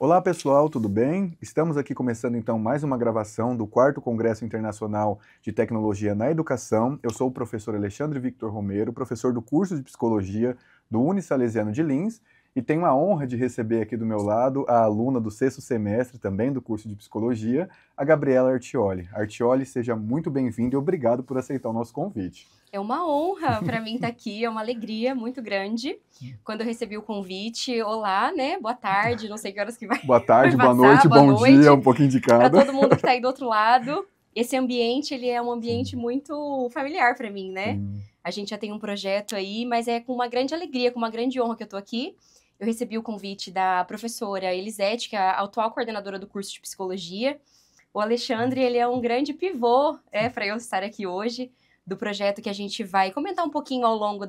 Olá pessoal, tudo bem? Estamos aqui começando então mais uma gravação do 4º Congresso Internacional de Tecnologia na Educação. Eu sou o professor Alexandre Victor Romero, professor do curso de Psicologia do Unisalesiano de Lins, e tenho a honra de receber aqui do meu lado a aluna do 6º semestre também do curso de Psicologia, a Gabriela Artioli. Artioli, seja muito bem-vinda e obrigado por aceitar o nosso convite. É uma honra para mim estar aqui, é uma alegria muito grande. Quando eu recebi o convite, olá, né? Boa tarde, não sei que horas que vai, Boa vai tarde, boa passar, noite, boa bom noite. dia, um pouquinho de Para cada. todo mundo que está aí do outro lado. Esse ambiente, ele é um ambiente muito familiar para mim, né? Sim. A gente já tem um projeto aí, mas é com uma grande alegria, com uma grande honra que eu estou aqui. Eu recebi o convite da professora Elisete, que é a atual coordenadora do curso de Psicologia. O Alexandre, ele é um grande pivô, para eu estar aqui hoje, do projeto que a gente vai comentar um pouquinho ao longo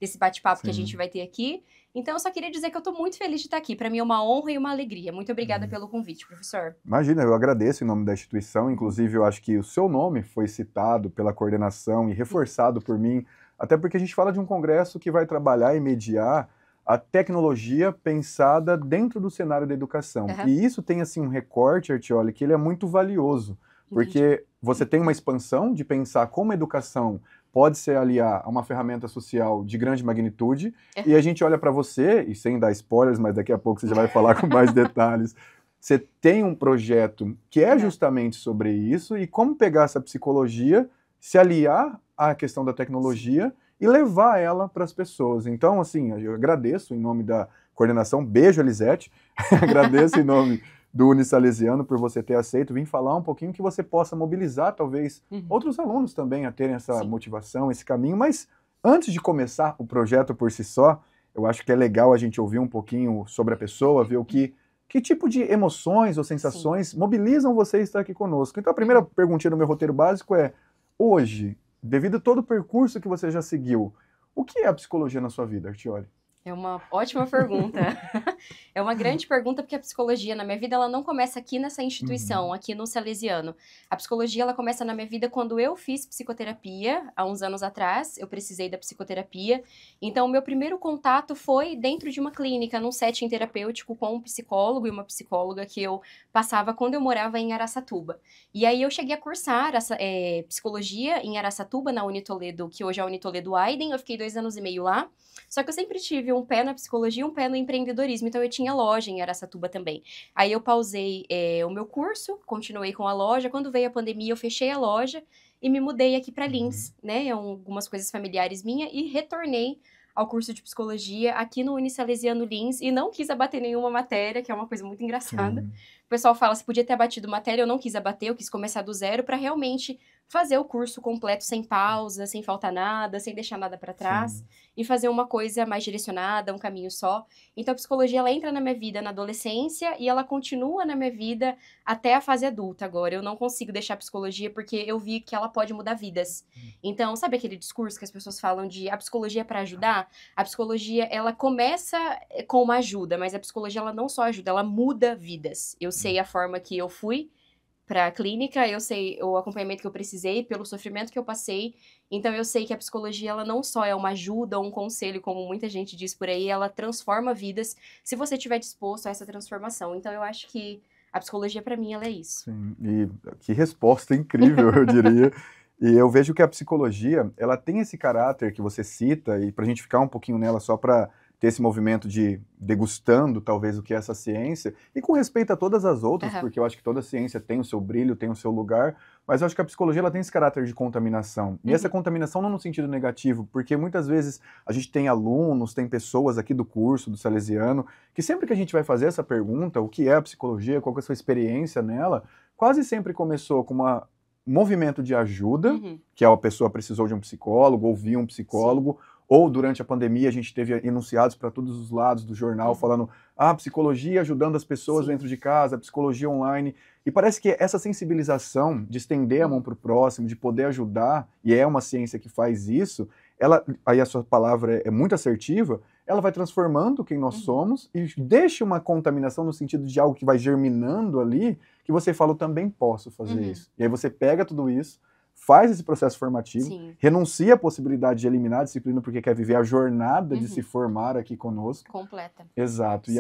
desse bate-papo que a gente vai ter aqui. Então, eu só queria dizer que eu estou muito feliz de estar aqui. Para mim é uma honra e uma alegria. Muito obrigada pelo convite, professor. Imagina, eu agradeço em nome da instituição, inclusive eu acho que o seu nome foi citado pela coordenação e reforçado por mim, até porque a gente fala de um congresso que vai trabalhar e mediar a tecnologia pensada dentro do cenário da educação. Uhum. E isso tem assim um recorte, Artioli, que ele é muito valioso, porque você tem uma expansão de pensar como a educação pode se aliar a uma ferramenta social de grande magnitude, e a gente olha para você, e sem dar spoilers, mas daqui a pouco você já vai falar com mais detalhes, você tem um projeto que é justamente sobre isso, e como pegar essa psicologia, se aliar à questão da tecnologia e levar ela para as pessoas. Então, assim, eu agradeço em nome da coordenação, beijo, Elisete, agradeço em nome do Unisalesiano por você ter aceito, vim falar um pouquinho que você possa mobilizar, talvez, outros alunos também a terem essa motivação, esse caminho, mas antes de começar o projeto por si só, eu acho que é legal a gente ouvir um pouquinho sobre a pessoa, ver que tipo de emoções ou sensações mobilizam você a estar aqui conosco. Então a primeira perguntinha do meu roteiro básico é, hoje, devido a todo o percurso que você já seguiu, o que é a psicologia na sua vida, Artioli? É uma ótima pergunta. É uma grande pergunta, porque a psicologia na minha vida, ela não começa aqui nessa instituição, aqui no Salesiano. A psicologia, ela começa na minha vida quando eu fiz psicoterapia, há uns anos atrás, eu precisei da psicoterapia. Então, o meu primeiro contato foi dentro de uma clínica, num setting terapêutico com um psicólogo e uma psicóloga que eu passava quando eu morava em Araçatuba. E aí eu cheguei a cursar psicologia em Araçatuba, na Unitoledo, que hoje é a Unitoledo Aiden, eu fiquei 2 anos e meio lá. Só que eu sempre tive um pé na psicologia e um pé no empreendedorismo, então eu tinha loja em Araçatuba também. Aí eu pausei o meu curso, continuei com a loja, quando veio a pandemia eu fechei a loja e me mudei aqui para Lins, né, algumas coisas familiares minhas, e retornei ao curso de psicologia aqui no Unisalesiano Lins e não quis abater nenhuma matéria, que é uma coisa muito engraçada. O pessoal fala, se podia ter abatido matéria, eu não quis abater, eu quis começar do zero para realmente fazer o curso completo sem pausa, sem faltar nada, sem deixar nada para trás, e fazer uma coisa mais direcionada, um caminho só. Então a psicologia, ela entra na minha vida na adolescência e ela continua na minha vida até a fase adulta agora. Eu não consigo deixar a psicologia porque eu vi que ela pode mudar vidas. Então, sabe aquele discurso que as pessoas falam de a psicologia é para ajudar? A psicologia, ela começa com uma ajuda, mas a psicologia, ela não só ajuda, ela muda vidas. Eu sei a forma que eu fui para a clínica, eu sei o acompanhamento que eu precisei, pelo sofrimento que eu passei, então eu sei que a psicologia, ela não só é uma ajuda ou um conselho, como muita gente diz por aí, ela transforma vidas, se você estiver disposto a essa transformação. Então eu acho que a psicologia, para mim, ela é isso. Sim, e que resposta incrível, eu diria. E eu vejo que a psicologia, ela tem esse caráter que você cita, e para a gente ficar um pouquinho nela só para ter esse movimento de degustando, talvez, o que é essa ciência, e com respeito a todas as outras, porque eu acho que toda ciência tem o seu brilho, tem o seu lugar, mas eu acho que a psicologia, ela tem esse caráter de contaminação. E essa contaminação não no sentido negativo, porque muitas vezes a gente tem alunos, tem pessoas aqui do curso, do Salesiano, que sempre que a gente vai fazer essa pergunta, o que é a psicologia, qual que é a sua experiência nela, quase sempre começou com um movimento de ajuda, que a pessoa precisou de um psicólogo, ouviu um psicólogo, ou durante a pandemia a gente teve enunciados para todos os lados do jornal falando psicologia ajudando as pessoas dentro de casa, psicologia online, e parece que essa sensibilização de estender a mão para o próximo, de poder ajudar, e é uma ciência que faz isso, ela, aí a sua palavra é muito assertiva, ela vai transformando quem nós somos e deixa uma contaminação no sentido de algo que vai germinando ali, que você fala, eu também posso fazer isso. E aí você pega tudo isso, faz esse processo formativo, Sim. renuncia à possibilidade de eliminar a disciplina porque quer viver a jornada de se formar aqui conosco. Completa. Exato.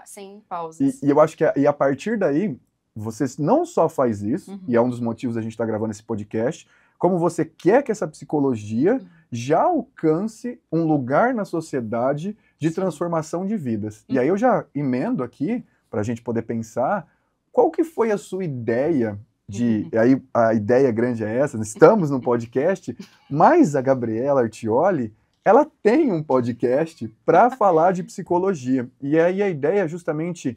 Sem pausas. E eu acho que a partir daí, você não só faz isso, e é um dos motivos da gente estar gravando esse podcast, como você quer que essa psicologia já alcance um lugar na sociedade de transformação de vidas. E aí eu já emendo aqui, para a gente poder pensar, qual que foi a sua ideia de... Aí a ideia grande é essa, estamos no podcast, mas a Gabriela Artioli, ela tem um podcast para falar de psicologia. E aí a ideia é justamente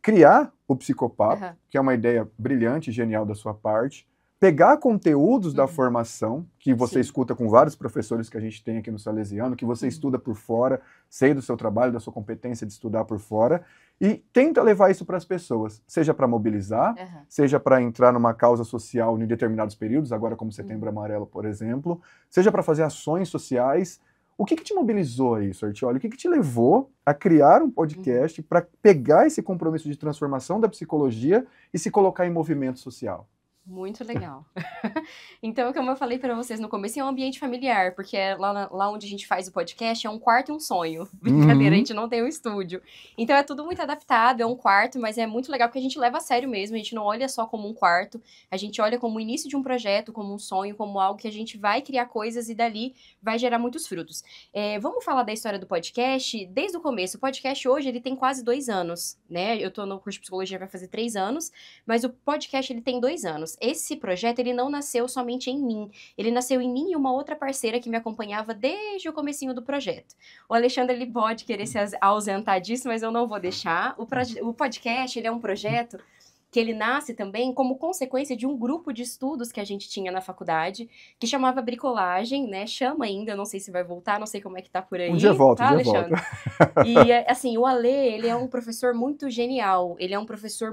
criar o Psicopapo, que é uma ideia brilhante e genial da sua parte, pegar conteúdos da formação, que você escuta com vários professores que a gente tem aqui no Salesiano, que você estuda por fora, sei do seu trabalho, da sua competência de estudar por fora, e tenta levar isso para as pessoas, seja para mobilizar, seja para entrar numa causa social em determinados períodos, agora como Setembro Amarelo, por exemplo, seja para fazer ações sociais. O que te mobilizou a isso, Artioli? O que te levou a criar um podcast para pegar esse compromisso de transformação da psicologia e se colocar em movimento social? Muito legal. Então, como eu falei para vocês no começo, é um ambiente familiar, porque lá onde a gente faz o podcast é um quarto e um sonho. Brincadeira, a gente não tem um estúdio. Então, é tudo muito adaptado, é um quarto, mas é muito legal porque a gente leva a sério mesmo, a gente não olha só como um quarto, a gente olha como o início de um projeto, como um sonho, como algo que a gente vai criar coisas e dali vai gerar muitos frutos. Vamos falar da história do podcast desde o começo. O podcast hoje, ele tem quase 2 anos, né? Eu tô no curso de psicologia, vai fazer 3 anos, mas o podcast, ele tem 2 anos. Esse projeto, ele não nasceu somente em mim. Ele nasceu em mim e uma outra parceira que me acompanhava desde o comecinho do projeto. O Alexandre, ele pode querer se ausentar disso, mas eu não vou deixar. O podcast, ele é um projeto que ele nasce também como consequência de um grupo de estudos que a gente tinha na faculdade, que chamava Bricolagem, né? Chama ainda, não sei se vai voltar, não sei como é que tá por aí. Um dia volta, tá, um dia Alexandre? volta. E, assim, o Ale, ele é um professor muito genial, ele é um professor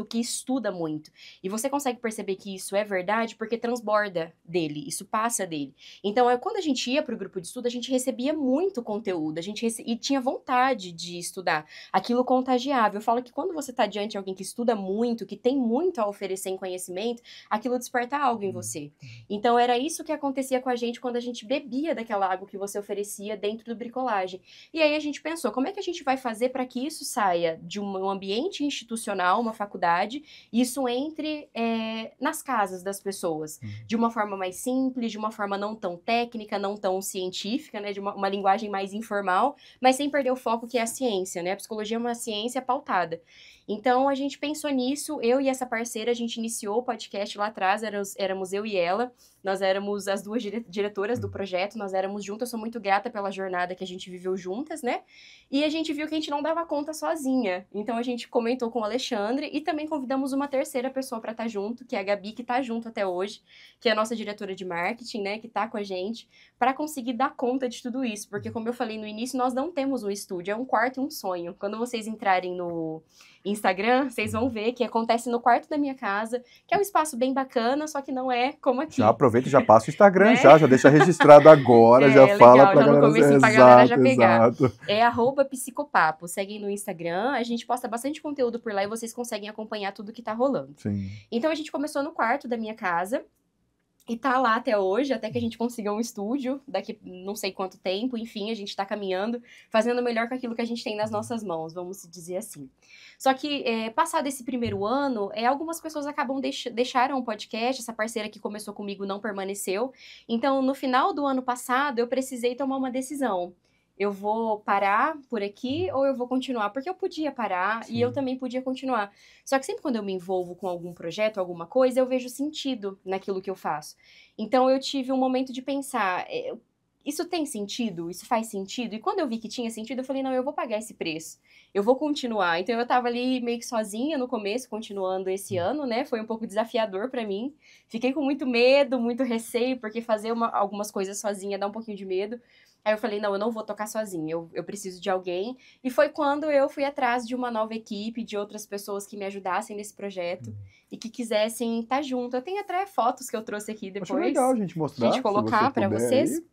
que estuda muito. E você consegue perceber que isso é verdade porque transborda dele, isso passa dele. Então, quando a gente ia pro grupo de estudo, a gente recebia muito conteúdo, e tinha vontade de estudar. Aquilo contagiava. Eu falo que quando você tá diante de alguém que estuda muito, que tem muito a oferecer em conhecimento, aquilo desperta algo em você. Então, era isso que acontecia com a gente quando a gente bebia daquela água que você oferecia dentro do Bricolagem. E aí a gente pensou, como é que a gente vai fazer para que isso saia de um ambiente institucional, uma faculdade, e isso entre nas casas das pessoas, de uma forma mais simples, de uma forma não tão técnica, não tão científica, né, de uma linguagem mais informal, mas sem perder o foco que é a ciência, né? A psicologia é uma ciência pautada. Então, a gente pensou nisso, eu e essa parceira, a gente iniciou o podcast lá atrás, éramos eu e ela, nós éramos as 2 diretoras do projeto, nós éramos juntas, eu sou muito grata pela jornada que a gente viveu juntas, né? E a gente viu que a gente não dava conta sozinha, então a gente comentou com o Alexandre e também convidamos uma terceira pessoa para estar junto, que é a Gabi, que tá junto até hoje, que é a nossa diretora de marketing, né, que tá com a gente, para conseguir dar conta de tudo isso, porque como eu falei no início, nós não temos um estúdio, é um quarto e um sonho. Quando vocês entrarem no Instagram, vocês vão ver que acontece no quarto da minha casa, que é um espaço bem bacana, só que não é como aqui. Já aproveita e já passa o Instagram, né? já deixa registrado agora, já legal, fala pra já galera. No começo Exato, pra galera já pegar. Exato. É @psicopapo, seguem no Instagram, a gente posta bastante conteúdo por lá e vocês conseguem acompanhar tudo que tá rolando. Sim. Então a gente começou no quarto da minha casa, e tá lá até hoje, até que a gente consiga um estúdio, daqui não sei quanto tempo, enfim, a gente tá caminhando, fazendo o melhor com aquilo que a gente tem nas nossas mãos, vamos dizer assim. Só que, passado esse primeiro ano, algumas pessoas acabam deixaram o podcast, essa parceira que começou comigo não permaneceu, então no final do ano passado eu precisei tomar uma decisão. Eu vou parar por aqui ou eu vou continuar? Porque eu podia parar e eu também podia continuar. Só que sempre quando eu me envolvo com algum projeto, alguma coisa, eu vejo sentido naquilo que eu faço. Então eu tive um momento de pensar, isso tem sentido? Isso faz sentido? E quando eu vi que tinha sentido, eu falei, não, eu vou pagar esse preço. Eu vou continuar. Então eu tava ali meio que sozinha no começo, continuando esse ano, né? Foi um pouco desafiador pra mim. Fiquei com muito medo, muito receio, porque fazer algumas coisas sozinha dá um pouquinho de medo. Aí eu falei, não, eu não vou tocar sozinha, eu preciso de alguém. E foi quando eu fui atrás de uma nova equipe, de outras pessoas que me ajudassem nesse projeto e que quisessem estar junto. Eu tenho até fotos que eu trouxe aqui depois. Acho legal a gente mostrar, a gente colocar para vocês. Aí.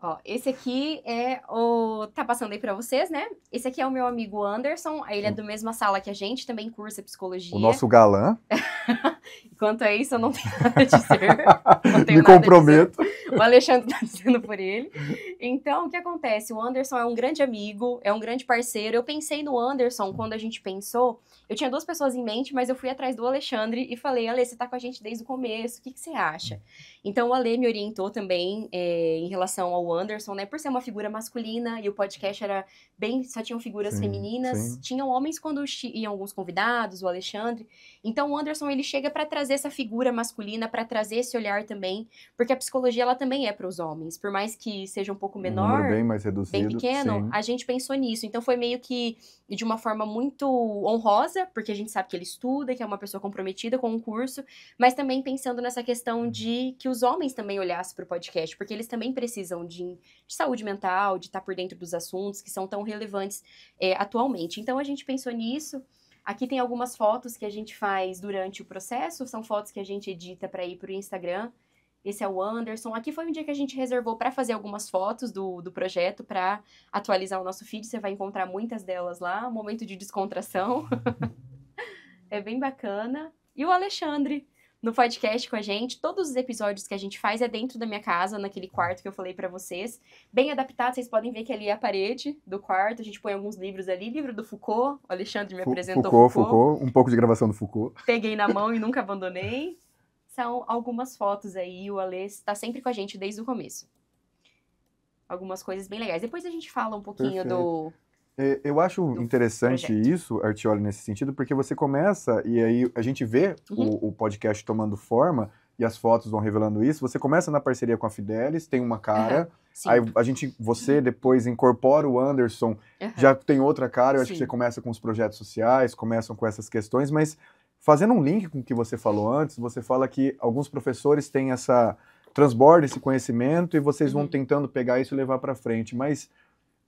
Ó, esse aqui é o... Tá passando aí pra vocês, né? Esse aqui é o meu amigo Anderson, ele é da mesma sala que a gente, também cursa psicologia. O nosso galã. Quanto a isso, eu não tenho nada de ser. Não tenho Me nada comprometo. de ser. O Alexandre tá dizendo por ele. Então, o que acontece? O Anderson é um grande amigo, é um grande parceiro. Eu pensei no Anderson quando a gente pensou. Eu tinha 2 pessoas em mente, mas eu fui atrás do Alexandre e falei, Ale, você tá com a gente desde o começo, o que você acha? Então, o Ale me orientou também em relação ao Anderson, né? Por ser uma figura masculina e o podcast era bem... Só tinham figuras femininas. Sim. Tinham homens quando iam alguns convidados, o Alexandre. Então, o Anderson, ele chega para trazer essa figura masculina, para trazer esse olhar também, porque a psicologia, ela também é para os homens. Por mais que seja um pouco menor, número bem mais reduzido, bem pequeno, sim. a gente pensou nisso. Então, foi meio que de uma forma muito honrosa, porque a gente sabe que ele estuda, que é uma pessoa comprometida com o curso, mas também pensando nessa questão de que os homens também olhassem para o podcast, porque eles também precisam de saúde mental, de estar por dentro dos assuntos que são tão relevantes atualmente. Então, a gente pensou nisso. Aqui tem algumas fotos que a gente faz durante o processo, são fotos que a gente edita para ir para o Instagram. Esse é o Anderson. Aqui foi um dia que a gente reservou para fazer algumas fotos do projeto, para atualizar o nosso feed. Você vai encontrar muitas delas lá. Um momento de descontração. É bem bacana. E o Alexandre, no podcast com a gente. Todos os episódios que a gente faz é dentro da minha casa, naquele quarto que eu falei pra vocês. Bem adaptado, vocês podem ver que ali é a parede do quarto. A gente põe alguns livros ali. Livro do Foucault. O Alexandre me apresentou Foucault. Um pouco de gravação do Foucault. Peguei na mão e nunca abandonei. São algumas fotos aí. O Ale está sempre com a gente desde o começo. Algumas coisas bem legais. Depois a gente fala um pouquinho do... Eu acho interessante projeto. isso, Artioli, nesse sentido, porque você começa, e aí a gente vê o podcast tomando forma, e as fotos vão revelando isso, você começa na parceria com a Fidelis, tem uma cara, aí você depois incorpora o Anderson, já tem outra cara, eu acho que você começa com os projetos sociais, começam com essas questões, mas fazendo um link com o que você falou antes, você fala que alguns professores têm transborda esse conhecimento e vocês vão tentando pegar isso e levar para frente, mas...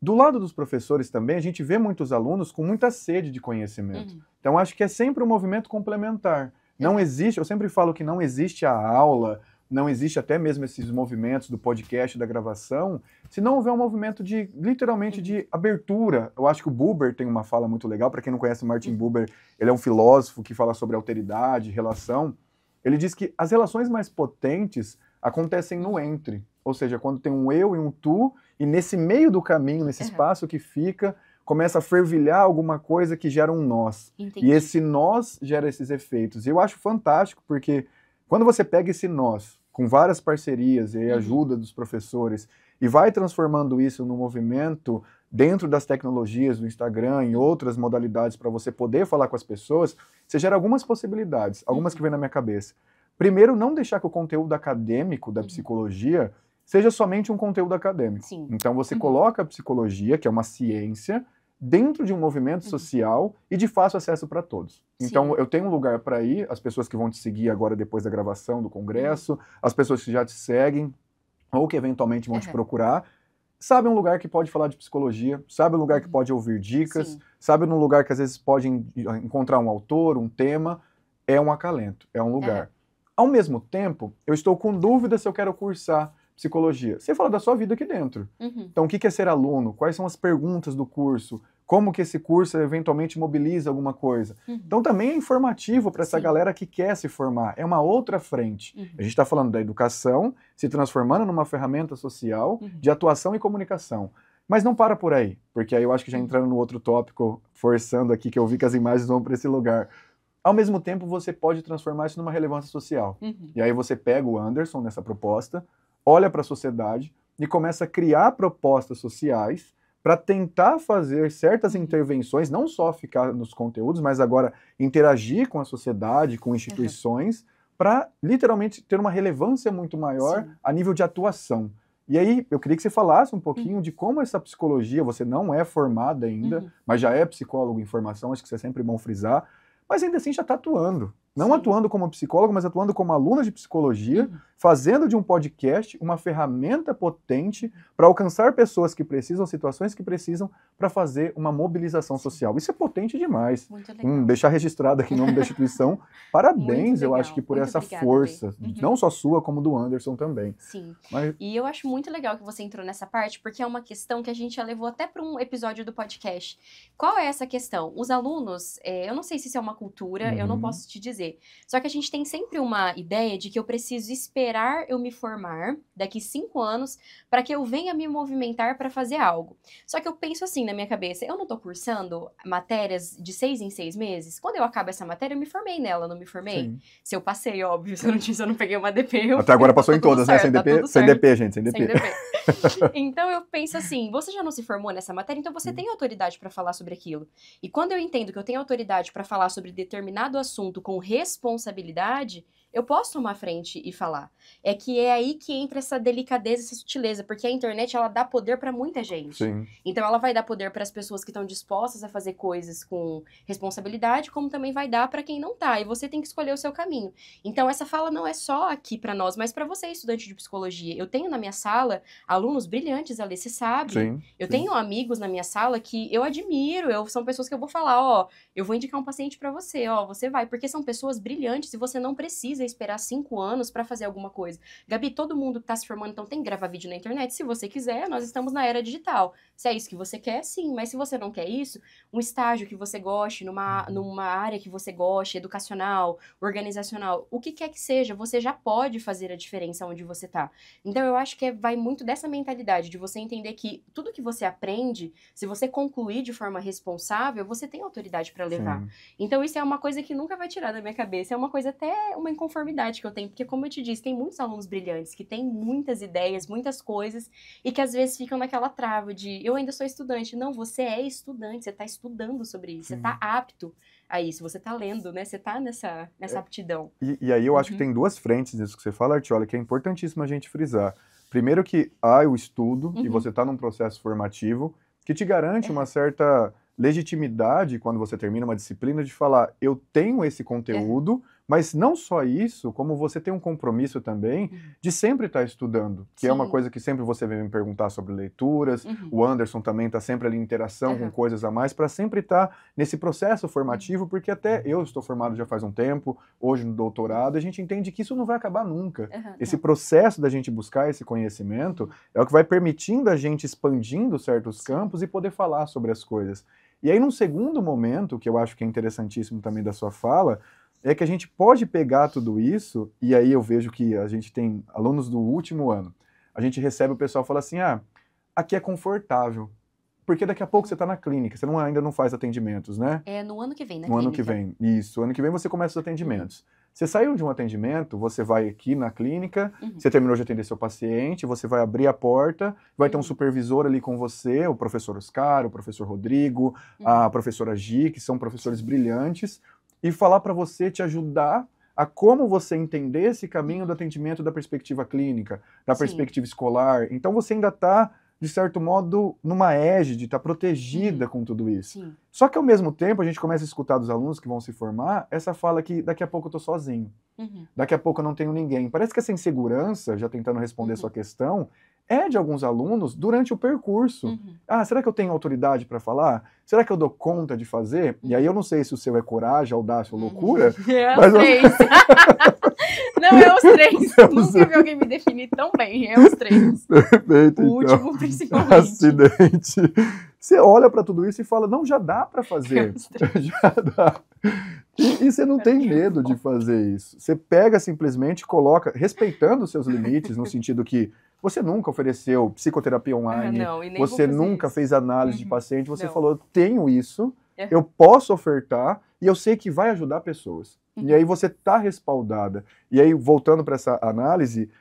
Do lado dos professores também, a gente vê muitos alunos com muita sede de conhecimento. Então, acho que é sempre um movimento complementar. Não existe, eu sempre falo que não existe a aula, não existe até mesmo esses movimentos do podcast, da gravação, se não houver um movimento de, literalmente, de abertura. Eu acho que o Buber tem uma fala muito legal, para quem não conhece Martin Buber, ele é um filósofo que fala sobre alteridade, relação. Ele diz que as relações mais potentes acontecem no entre. Ou seja, quando tem um eu e um tu, e nesse meio do caminho, nesse espaço que fica, começa a fervilhar alguma coisa que gera um nós. Entendi. E esse nós gera esses efeitos. E eu acho fantástico, porque quando você pega esse nós, com várias parcerias e a ajuda dos professores, e vai transformando isso num movimento dentro das tecnologias do Instagram, em outras modalidades para você poder falar com as pessoas, você gera algumas possibilidades, algumas que vêm na minha cabeça. Primeiro, não deixar que o conteúdo acadêmico da psicologia seja somente um conteúdo acadêmico. Sim. Então você coloca a psicologia, que é uma ciência, dentro de um movimento social e de fácil acesso para todos. Então eu tenho um lugar para ir, as pessoas que vão te seguir agora depois da gravação do congresso, as pessoas que já te seguem, ou que eventualmente vão te procurar, sabe um lugar que pode falar de psicologia, sabe um lugar que pode ouvir dicas, sabe um lugar que às vezes pode encontrar um autor, um tema, é um acalento, é um lugar. Ao mesmo tempo, eu estou com dúvida se eu quero cursar psicologia. Você fala da sua vida aqui dentro. Então, o que é ser aluno? Quais são as perguntas do curso? Como que esse curso eventualmente mobiliza alguma coisa? Então, também é informativo para essa galera que quer se formar. É uma outra frente. A gente está falando da educação se transformando numa ferramenta social de atuação e comunicação. Mas não para por aí, porque aí eu acho que já entrando no outro tópico, forçando aqui, que eu vi que as imagens vão para esse lugar. Ao mesmo tempo, você pode transformar isso numa relevância social. E aí você pega o Anderson nessa proposta, olha para a sociedade e começa a criar propostas sociais para tentar fazer certas intervenções, não só ficar nos conteúdos, mas agora interagir com a sociedade, com instituições, para literalmente ter uma relevância muito maior a nível de atuação. E aí, eu queria que você falasse um pouquinho de como essa psicologia, você não é formada ainda, mas já é psicólogo em formação, acho que isso é sempre bom frisar, mas ainda assim já está atuando. Não atuando como psicólogo, mas atuando como aluna de psicologia, fazendo de um podcast uma ferramenta potente para alcançar pessoas que precisam, situações que precisam, para fazer uma mobilização social. Isso é potente demais. Muito legal. Deixar registrado aqui em nome da instituição, parabéns, eu acho que por essa força, não só sua, como do Anderson também. Sim, mas... e eu acho muito legal que você entrou nessa parte, porque é uma questão que a gente já levou até para um episódio do podcast. Qual é essa questão? Os alunos, eu não sei se isso é uma cultura, eu não posso te dizer, fazer. Só que a gente tem sempre uma ideia de que eu preciso esperar eu me formar daqui 5 anos para que eu venha me movimentar para fazer algo. Só que eu penso assim na minha cabeça, eu não tô cursando matérias de 6 em 6 meses? Quando eu acabo essa matéria, eu me formei nela, não me formei? Sim. Se eu passei, óbvio, se eu não peguei uma DP, Até agora passou em todas, né? Sem DP, sem DP, gente, sem sem DP. DP. Então eu penso assim, você já não se formou nessa matéria, então você tem autoridade para falar sobre aquilo. E quando eu entendo que eu tenho autoridade para falar sobre determinado assunto com responsabilidade, eu posso tomar a frente e falar. É que é aí que entra essa delicadeza, essa sutileza, porque a internet, ela dá poder para muita gente. Sim. Então ela vai dar poder para as pessoas que estão dispostas a fazer coisas com responsabilidade, como também vai dar para quem não tá. E você tem que escolher o seu caminho. Então essa fala não é só aqui para nós, mas para você, estudante de psicologia. Eu tenho na minha sala alunos brilhantes, ali, você sabe. Sim, Eu sim. tenho amigos na minha sala que eu admiro, são pessoas que eu vou falar, ó, eu vou indicar um paciente para você, ó, você vai, porque são pessoas brilhantes e você não precisa esperar 5 anos para fazer alguma coisa. Gabi, todo mundo que tá se formando, então tem que gravar vídeo na internet, se você quiser, nós estamos na era digital. Se é isso que você quer, sim, mas se você não quer isso, um estágio que você goste, numa área que você goste, educacional, organizacional, o que quer que seja, você já pode fazer a diferença onde você tá. Então eu acho que vai muito dessa mentalidade de você entender que tudo que você aprende, se você concluir de forma responsável, você tem autoridade para levar. Sim. Então isso é uma coisa que nunca vai tirar da minha cabeça, é uma coisa até uma inconformidade que eu tenho, porque como eu te disse, tem muitos alunos brilhantes que têm muitas ideias, muitas coisas, e que às vezes ficam naquela trava de, eu ainda sou estudante. Não, você é estudante, você tá estudando sobre isso, Sim. você tá apto a isso, você tá lendo, né, você tá nessa aptidão. E aí eu acho que tem duas frentes nisso que você fala, Artiola, que é importantíssimo a gente frisar. Primeiro que há o estudo, e você está num processo formativo, que te garante uma certa legitimidade quando você termina uma disciplina de falar, eu tenho esse conteúdo, mas não só isso, como você tem um compromisso também de sempre estar estudando, que é uma coisa que sempre você vem me perguntar sobre leituras, o Anderson também está sempre ali em interação com coisas a mais, para sempre estar nesse processo formativo, porque até eu estou formado já faz um tempo, hoje no doutorado, a gente entende que isso não vai acabar nunca. Esse processo da gente buscar esse conhecimento é o que vai permitindo a gente expandindo certos campos e poder falar sobre as coisas. E aí, num segundo momento, que eu acho que é interessantíssimo também da sua fala, é que a gente pode pegar tudo isso, e aí eu vejo que a gente tem alunos do último ano, a gente recebe o pessoal e fala assim, aqui é confortável, porque daqui a pouco você está na clínica, você ainda não faz atendimentos, né? É no ano que vem, na clínica. No ano que vem, isso. Ano que vem você começa os atendimentos. Você saiu de um atendimento, você vai aqui na clínica, você terminou de atender seu paciente, você vai abrir a porta, vai ter um supervisor ali com você, o professor Oscar, o professor Rodrigo, a professora Gi, que são professores brilhantes, e falar para você, te ajudar a como você entender esse caminho do atendimento da perspectiva clínica, da perspectiva escolar. Então você ainda está, de certo modo, numa égide, está protegida com tudo isso. Sim. Só que ao mesmo tempo a gente começa a escutar dos alunos que vão se formar essa fala que daqui a pouco eu estou sozinho, daqui a pouco eu não tenho ninguém. Parece que essa insegurança, já tentando responder a sua questão, é de alguns alunos durante o percurso. Será que eu tenho autoridade para falar? Será que eu dou conta de fazer? E aí eu não sei se o seu é coragem, audácia ou loucura. É mas os três. Não, é os três. Nunca vi alguém me definir tão bem. É os três. Perfeito, O então. último, principalmente. Acidente. Você olha para tudo isso e fala, não, já dá para fazer. Já dá. E você não tem medo de fazer isso. Você pega simplesmente e coloca, respeitando os seus limites, no sentido que você nunca ofereceu psicoterapia online, não, e nem você vou fazer nunca isso. fez análise de paciente, você Não. falou, eu tenho isso, eu posso ofertar e eu sei que vai ajudar pessoas. E aí você está respaldada. E aí, voltando para essa análise,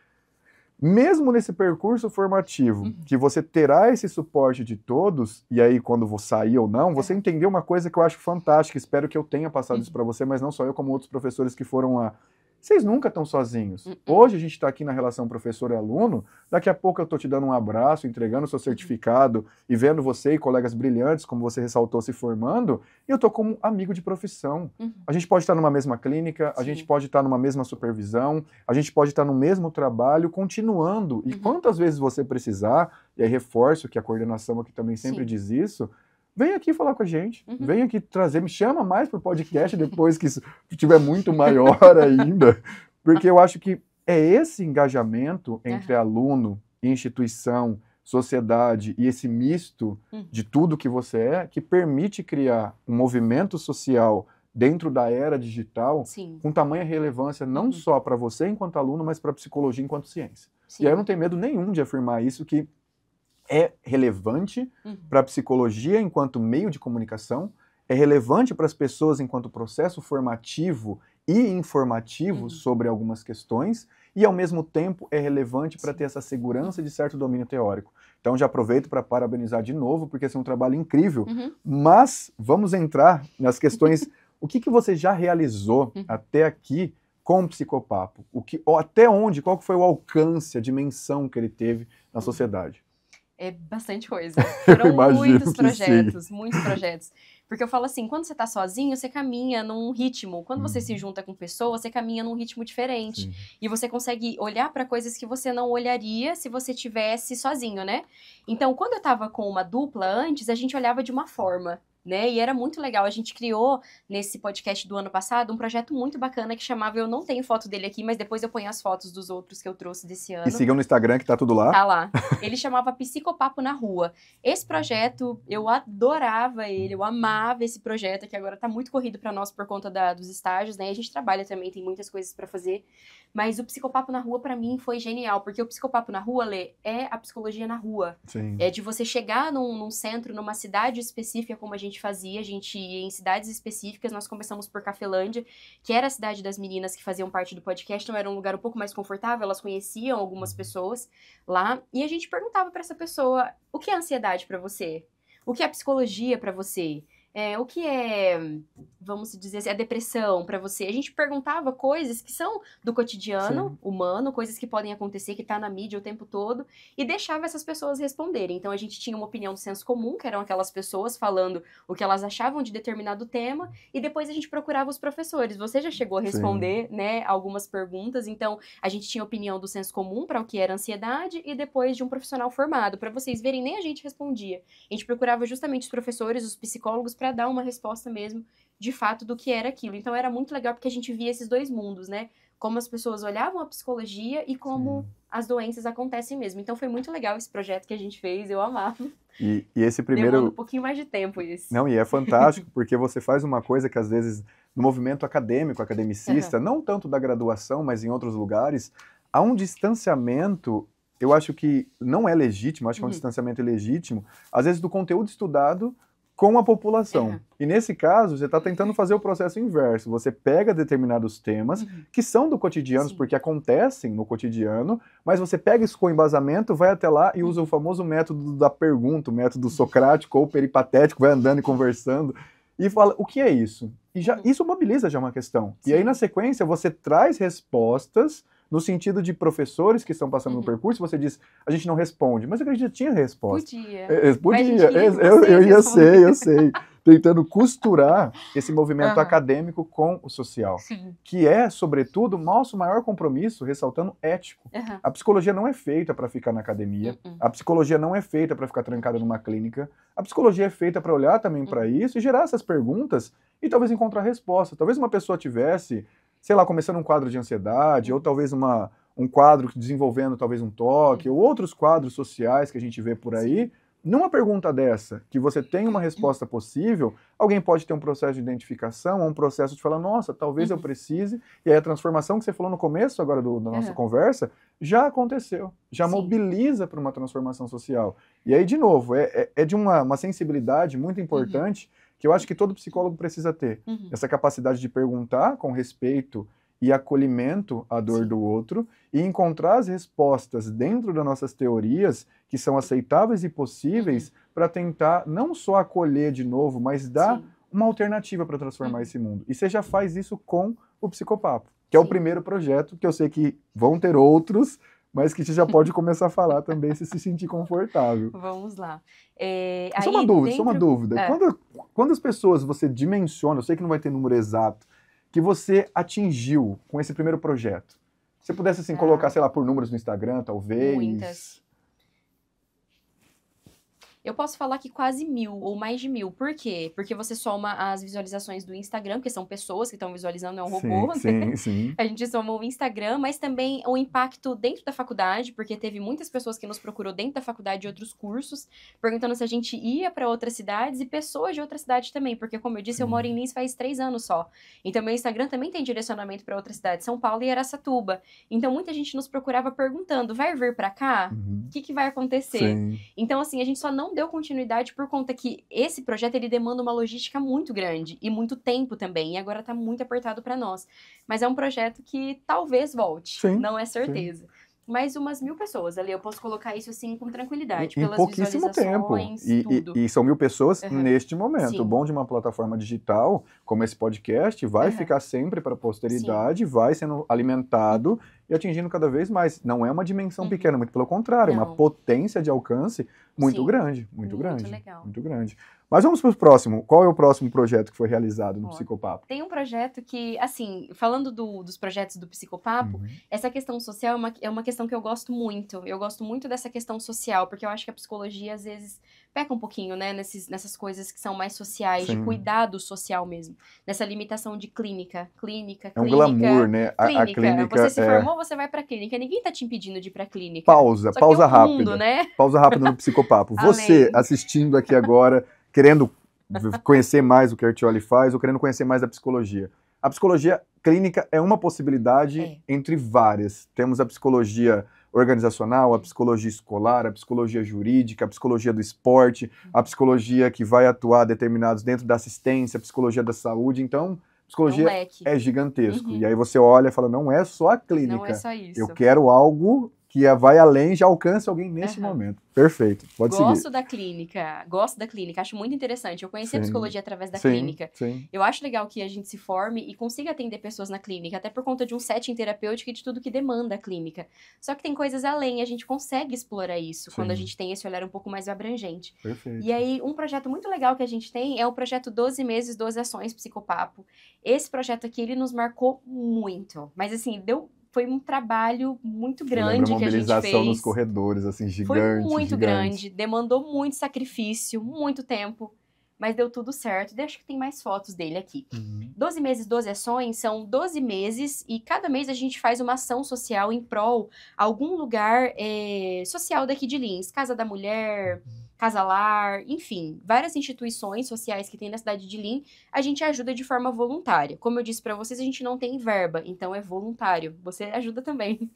mesmo nesse percurso formativo, que você terá esse suporte de todos, e aí quando vou sair ou não, você entendeu uma coisa que eu acho fantástica, espero que eu tenha passado isso para você, mas não só eu, como outros professores que foram lá. Vocês nunca estão sozinhos. Hoje a gente está aqui na relação professor e aluno, daqui a pouco eu estou te dando um abraço, entregando o seu certificado e vendo você e colegas brilhantes, como você ressaltou, se formando, e eu estou como amigo de profissão. A gente pode estar numa mesma clínica, a gente pode estar numa mesma supervisão, a gente pode estar no mesmo trabalho, continuando. E quantas vezes você precisar, e aí reforço que a coordenação aqui também sempre diz isso, vem aqui falar com a gente, vem aqui trazer, me chama mais pro podcast depois que isso estiver muito maior ainda, porque eu acho que é esse engajamento entre aluno, instituição, sociedade e esse misto de tudo que você é, que permite criar um movimento social dentro da era digital, Sim. com tamanha relevância, não só para você enquanto aluno, mas para a psicologia enquanto ciência. Sim. E aí eu não tenho medo nenhum de afirmar isso, que é relevante para a psicologia enquanto meio de comunicação, é relevante para as pessoas enquanto processo formativo e informativo sobre algumas questões, e ao mesmo tempo é relevante para ter essa segurança de certo domínio teórico. Então já aproveito para parabenizar de novo, porque esse é um trabalho incrível, mas vamos entrar nas questões, o que você já realizou até aqui com o Psicopapo? Até onde, qual foi o alcance, a dimensão que ele teve na sociedade? É bastante coisa. Foram muitos projetos, sim. muitos projetos. Porque eu falo assim, quando você tá sozinho, você caminha num ritmo. Quando você se junta com pessoas, você caminha num ritmo diferente. Sim. E você consegue olhar para coisas que você não olharia se você tivesse sozinho, né? Então, quando eu tava com uma dupla antes, a gente olhava de uma forma, né? E era muito legal. A gente criou, nesse podcast do ano passado, um projeto muito bacana que chamava, eu não tenho foto dele aqui, mas depois eu ponho as fotos dos outros que eu trouxe desse ano. E sigam no Instagram que tá tudo lá. Tá lá. Ele chamava Psicopapo na Rua. Esse projeto, eu adorava ele, eu amava esse projeto, que agora tá muito corrido pra nós por conta dos estágios, né? A gente trabalha também, tem muitas coisas pra fazer. Mas o Psicopapo na Rua, pra mim, foi genial, porque o Psicopapo na Rua, Lê, é a psicologia na rua. Sim. É de você chegar num centro, numa cidade específica, como a gente fazia, a gente ia em cidades específicas, nós começamos por Cafelândia, que era a cidade das meninas que faziam parte do podcast, então era um lugar um pouco mais confortável, elas conheciam algumas pessoas lá, e a gente perguntava pra essa pessoa, o que é ansiedade pra você? O que é psicologia pra você? O que é, vamos dizer assim, a depressão pra você? A gente perguntava coisas que são do cotidiano humano, coisas que podem acontecer, que tá na mídia o tempo todo, e deixava essas pessoas responderem. Então a gente tinha uma opinião do senso comum, que eram aquelas pessoas falando o que elas achavam de determinado tema, e depois a gente procurava os professores. Você já chegou a responder, né, algumas perguntas, então a gente tinha opinião do senso comum para o que era ansiedade, e depois de um profissional formado. Para vocês verem, nem a gente respondia. A gente procurava justamente os professores, os psicólogos, para dar uma resposta mesmo, de fato, do que era aquilo. Então era muito legal porque a gente via esses dois mundos, né? Como as pessoas olhavam a psicologia e como as doenças acontecem mesmo. Então foi muito legal esse projeto que a gente fez, eu amava. E esse primeiro... Demanda um pouquinho mais de tempo isso. Não, e é fantástico, porque você faz uma coisa que às vezes, no movimento acadêmico, academicista, não tanto da graduação, mas em outros lugares, há um distanciamento, eu acho que não é legítimo, acho que é um distanciamento ilegítimo, às vezes do conteúdo estudado com a população. E nesse caso, você está tentando fazer o processo inverso. Você pega determinados temas que são do cotidiano, porque acontecem no cotidiano, mas você pega isso com embasamento, vai até lá e usa o famoso método da pergunta, o método socrático ou peripatético, vai andando e conversando, e fala, o que é isso? E já, isso mobiliza já uma questão. E aí, na sequência, você traz respostas no sentido de professores que estão passando no percurso, você diz, a gente não responde, mas eu acredito que tinha resposta. Podia. Eu sei. Tentando costurar esse movimento acadêmico com o social, que é, sobretudo, nosso maior compromisso, ressaltando, ético. A psicologia não é feita para ficar na academia, a psicologia não é feita para ficar trancada numa clínica, a psicologia é feita para olhar também para isso e gerar essas perguntas e talvez encontrar resposta. Talvez uma pessoa tivesse, sei lá, começando um quadro de ansiedade, ou talvez um quadro desenvolvendo talvez um toque, ou outros quadros sociais que a gente vê por aí. Numa pergunta dessa, que você tem uma resposta possível, alguém pode ter um processo de identificação, um processo de falar, nossa, talvez eu precise, e aí a transformação que você falou no começo agora da nossa conversa, já aconteceu, já mobiliza para uma transformação social. E aí, de novo, é de uma sensibilidade muito importante, que eu acho que todo psicólogo precisa ter. Essa capacidade de perguntar com respeito e acolhimento à dor do outro e encontrar as respostas dentro das nossas teorias que são aceitáveis e possíveis para tentar não só acolher de novo, mas dar uma alternativa para transformar esse mundo. E você já faz isso com o Psicopapo, que é o primeiro projeto, que eu sei que vão ter outros, mas que você já pode começar a falar também se sentir confortável. Vamos lá. Só uma dúvida. Quando as pessoas você dimensiona, eu sei que não vai ter número exato, que você atingiu com esse primeiro projeto? Se você pudesse assim, colocar, sei lá, por números no Instagram, talvez? Muitas. Eu posso falar que quase 1.000 ou mais de 1.000. Por quê? Porque você soma as visualizações do Instagram, que são pessoas que estão visualizando, é um robô, né? Sim. A gente soma o Instagram, mas também o impacto dentro da faculdade, porque teve muitas pessoas que nos procurou dentro da faculdade de outros cursos, perguntando se a gente ia para outras cidades e pessoas de outras cidades também, porque como eu disse, eu moro em Lins faz 3 anos só. Então meu Instagram também tem direcionamento para outras cidades, São Paulo e Araçatuba. Então muita gente nos procurava perguntando, vai vir para cá? O que vai acontecer? Sim. Então, assim, a gente só não deu continuidade por conta que esse projeto, ele demanda uma logística muito grande e muito tempo também, e agora tá muito apertado para nós. Mas é um projeto que talvez volte, Sim, não é certeza. Mas umas 1.000 pessoas ali, eu posso colocar isso assim com tranquilidade, Em pelas pouquíssimo tempo. visualizações, tudo. E são 1.000 pessoas Uhum. neste momento. Sim. O bom de uma plataforma digital, como esse podcast, vai ficar sempre para a posteridade, vai sendo alimentado e atingindo cada vez mais. Não é uma dimensão pequena, muito pelo contrário, é uma potência de alcance muito grande. Muito grande. Legal. Muito grande. Mas vamos para o próximo. Qual é o próximo projeto que foi realizado no Psicopapo? Tem um projeto que, assim, falando dos projetos do Psicopapo, essa questão social é uma questão que eu gosto muito. Eu gosto muito dessa questão social, porque eu acho que a psicologia, às vezes, peca um pouquinho, né, nessas coisas que são mais sociais, de cuidado social mesmo. Nessa limitação de clínica. É um glamour, né? A clínica. Você se formou, você vai pra clínica. Ninguém tá te impedindo de ir pra clínica. Pausa rápida. Mundo, né? Pausa rápida no Psicopapo. Você, assistindo aqui agora, querendo conhecer mais o que a Artioli faz ou querendo conhecer mais da psicologia. A psicologia clínica é uma possibilidade entre várias. Temos a psicologia organizacional, a psicologia escolar, a psicologia jurídica, a psicologia do esporte, a psicologia que vai atuar determinados dentro da assistência, a psicologia da saúde. Então, psicologia é gigantesco. E aí você olha e fala, não é só a clínica. Não é só isso. Eu quero algo que vai além, já alcance alguém nesse momento. Perfeito, pode seguir. Gosto da clínica, acho muito interessante. Eu conheci a psicologia através da clínica. Eu acho legal que a gente se forme e consiga atender pessoas na clínica, até por conta de um setting terapêutico e de tudo que demanda a clínica. Só que tem coisas além, a gente consegue explorar isso quando a gente tem esse olhar um pouco mais abrangente. Perfeito. E aí, um projeto muito legal que a gente tem é o projeto 12 meses, 12 ações Psicopapo. Esse projeto aqui, ele nos marcou muito. Mas assim, foi um trabalho muito grande que a gente fez. Mobilização nos corredores, assim, gigante. Foi muito grande, demandou muito sacrifício, muito tempo, mas deu tudo certo. Acho que tem mais fotos dele aqui. 12 meses, 12 ações, são 12 meses e cada mês a gente faz uma ação social em prol a algum lugar social daqui de Lins. Casa da Mulher, Casalar, enfim, várias instituições sociais que tem na cidade de Lins, a gente ajuda de forma voluntária. Como eu disse pra vocês, a gente não tem verba, então é voluntário. Você ajuda também.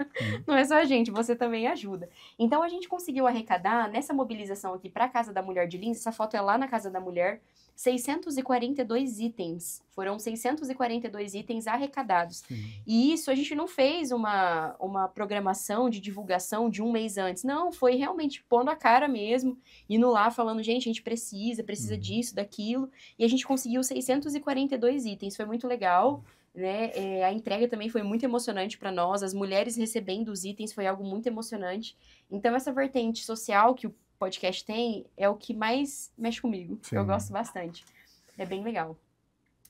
Não é só a gente, você também ajuda. Então a gente conseguiu arrecadar, nessa mobilização aqui pra Casa da Mulher de Lins, essa foto é lá na Casa da Mulher, 642 itens. Foram 642 itens arrecadados. E isso a gente não fez uma programação de divulgação de um mês antes. Não, foi realmente pondo a cara mesmo, indo lá falando, gente, a gente precisa disso, daquilo. E a gente conseguiu 642 itens. Foi muito legal, né? A entrega também foi muito emocionante para nós. As mulheres recebendo os itens foi algo muito emocionante. Então, essa vertente social que o podcast tem é o que mais mexe comigo. Eu gosto bastante. É bem legal.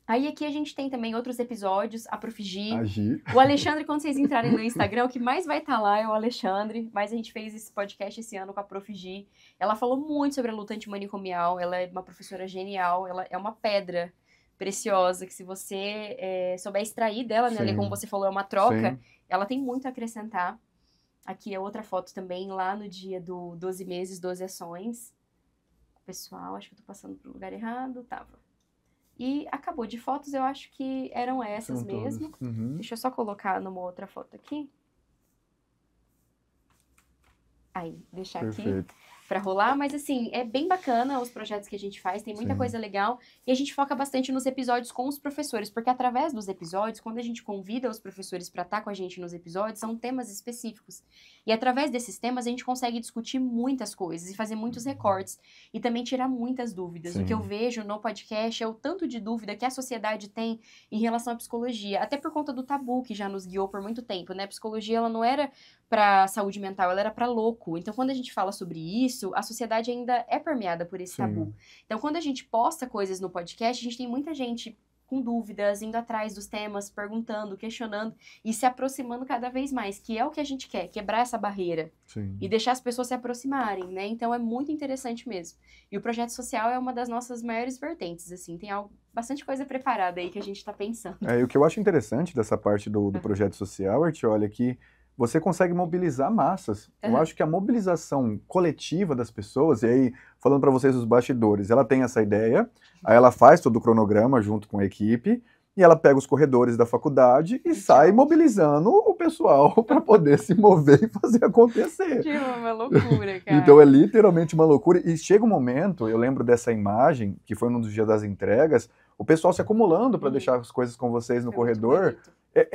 Aí aqui a gente tem também outros episódios, a Profigi. O Alexandre, quando vocês entrarem no Instagram, o que mais vai estar lá é o Alexandre. Mas a gente fez esse podcast esse ano com a Profigi. Ela falou muito sobre a luta antimanicomial. Ela é uma professora genial. Ela é uma pedra preciosa que se você souber extrair dela, né? Como você falou, é uma troca. Ela tem muito a acrescentar. Aqui é outra foto também, lá no dia do 12 meses, 12 ações. Pessoal, acho que eu tô passando pro lugar errado. Tava. E acabou. De fotos, eu acho que eram essas mesmo. Deixa eu só colocar numa outra foto aqui. Aí, deixar aqui pra rolar. Mas, assim, é bem bacana os projetos que a gente faz. Tem muita coisa legal. E a gente foca bastante nos episódios com os professores. Porque através dos episódios, quando a gente convida os professores pra estar com a gente nos episódios, são temas específicos. E através desses temas, a gente consegue discutir muitas coisas e fazer muitos recortes. E também tirar muitas dúvidas. O que eu vejo no podcast é o tanto de dúvida que a sociedade tem em relação à psicologia. Até por conta do tabu que já nos guiou por muito tempo, né? A psicologia, ela não era pra saúde mental, ela era pra louco. Então, quando a gente fala sobre isso, a sociedade ainda é permeada por esse tabu. Então, quando a gente posta coisas no podcast, a gente tem muita gente com dúvidas, indo atrás dos temas, perguntando, questionando e se aproximando cada vez mais, que é o que a gente quer, quebrar essa barreira. Sim. E deixar as pessoas se aproximarem, né? Então é muito interessante mesmo. E o projeto social é uma das nossas maiores vertentes, assim, tem bastante coisa preparada aí que a gente tá pensando. E o que eu acho interessante dessa parte do projeto social, Artioli, é que você consegue mobilizar massas. Eu acho que a mobilização coletiva das pessoas, e aí, falando para vocês os bastidores, ela tem essa ideia, aí ela faz todo o cronograma junto com a equipe, e ela pega os corredores da faculdade e sai mobilizando o pessoal para poder se mover e fazer acontecer. Que uma loucura, cara. Então é literalmente uma loucura. E chega um momento, eu lembro dessa imagem, que foi num dos dias das entregas, o pessoal se acumulando para deixar as coisas com vocês no corredor.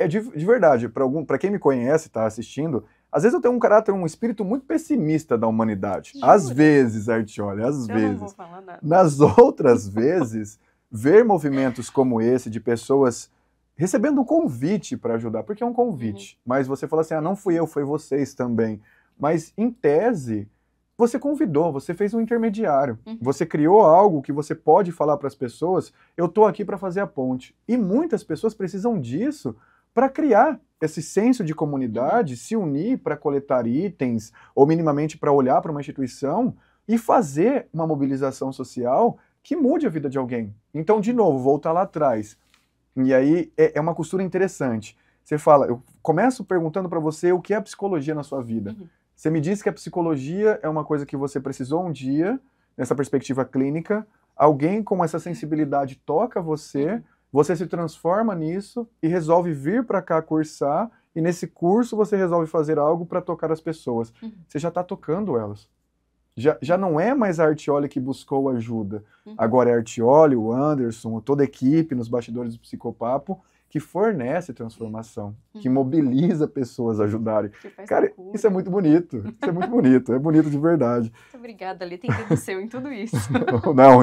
De verdade, para quem me conhece, tá assistindo, às vezes eu tenho um caráter, um espírito muito pessimista da humanidade. Jura? Às vezes, Artioli, às vezes. Não vou falar nada. Nas outras vezes, ver movimentos como esse, de pessoas recebendo um convite para ajudar, porque é um convite, mas você fala assim, não fui eu, foi vocês também. Mas, em tese, você convidou, você fez um intermediário, você criou algo que você pode falar para as pessoas, eu estou aqui para fazer a ponte. E muitas pessoas precisam disso para criar esse senso de comunidade, se unir para coletar itens, ou minimamente para olhar para uma instituição e fazer uma mobilização social que mude a vida de alguém. Então, de novo, voltar lá atrás. E aí é uma costura interessante. Você fala, eu começo perguntando para você o que é a psicologia na sua vida. Você me diz que a psicologia é uma coisa que você precisou um dia, nessa perspectiva clínica, alguém com essa sensibilidade toca você, você se transforma nisso e resolve vir para cá cursar, e nesse curso você resolve fazer algo para tocar as pessoas. Você já está tocando elas. Já não é mais a Artioli que buscou ajuda. Agora é a Artioli, o Anderson, toda a equipe nos bastidores do Psicopapo que fornece transformação, que mobiliza pessoas a ajudarem. Cara, isso é muito bonito. Isso é muito bonito. É bonito de verdade. Muito obrigada, Ali. Tem dedo seu em tudo isso. Não,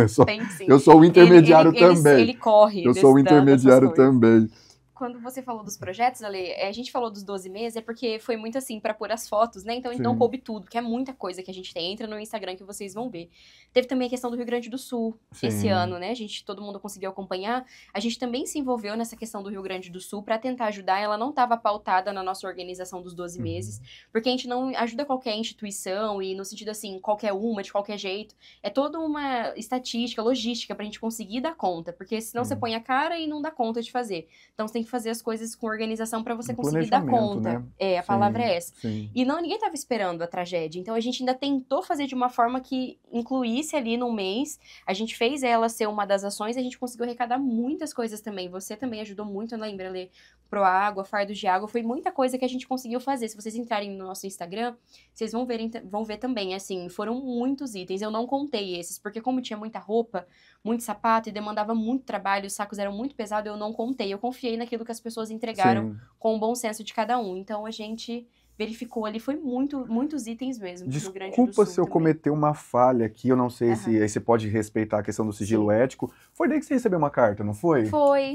eu sou o intermediário também. Ele corre. Eu sou o intermediário também. Quando você falou dos projetos, Ale, a gente falou dos 12 meses, é porque foi muito assim, pra pôr as fotos, né? Então não coube tudo, que é muita coisa que a gente tem. Entra no Instagram que vocês vão ver. Teve também a questão do Rio Grande do Sul, esse ano, né? Todo mundo conseguiu acompanhar. A gente também se envolveu nessa questão do Rio Grande do Sul pra tentar ajudar. Ela não estava pautada na nossa organização dos 12 meses, porque a gente não ajuda qualquer instituição e no sentido assim, qualquer uma, de qualquer jeito. É toda uma estatística, logística pra gente conseguir dar conta, porque senão você põe a cara e não dá conta de fazer. Então você tem que fazer as coisas com organização para você conseguir dar conta. Né? A palavra é essa. Sim. E ninguém estava esperando a tragédia. Então a gente ainda tentou fazer de uma forma que incluísse ali no mês. A gente fez ela ser uma das ações e a gente conseguiu arrecadar muitas coisas também. Você também ajudou muito, lembra, Lê? Pro água, fardos de água. Foi muita coisa que a gente conseguiu fazer. Se vocês entrarem no nosso Instagram, vocês vão ver também. Assim, foram muitos itens. Eu não contei esses, porque como tinha muita roupa, muito sapato e demandava muito trabalho, os sacos eram muito pesados, eu não contei. Eu confiei naquilo que as pessoas entregaram com o bom senso de cada um. Então a gente verificou ali, foi muitos itens mesmo. Desculpa se eu cometer uma falha aqui, eu não sei se aí você pode respeitar a questão do sigilo ético. Foi daí que você recebeu uma carta, não foi?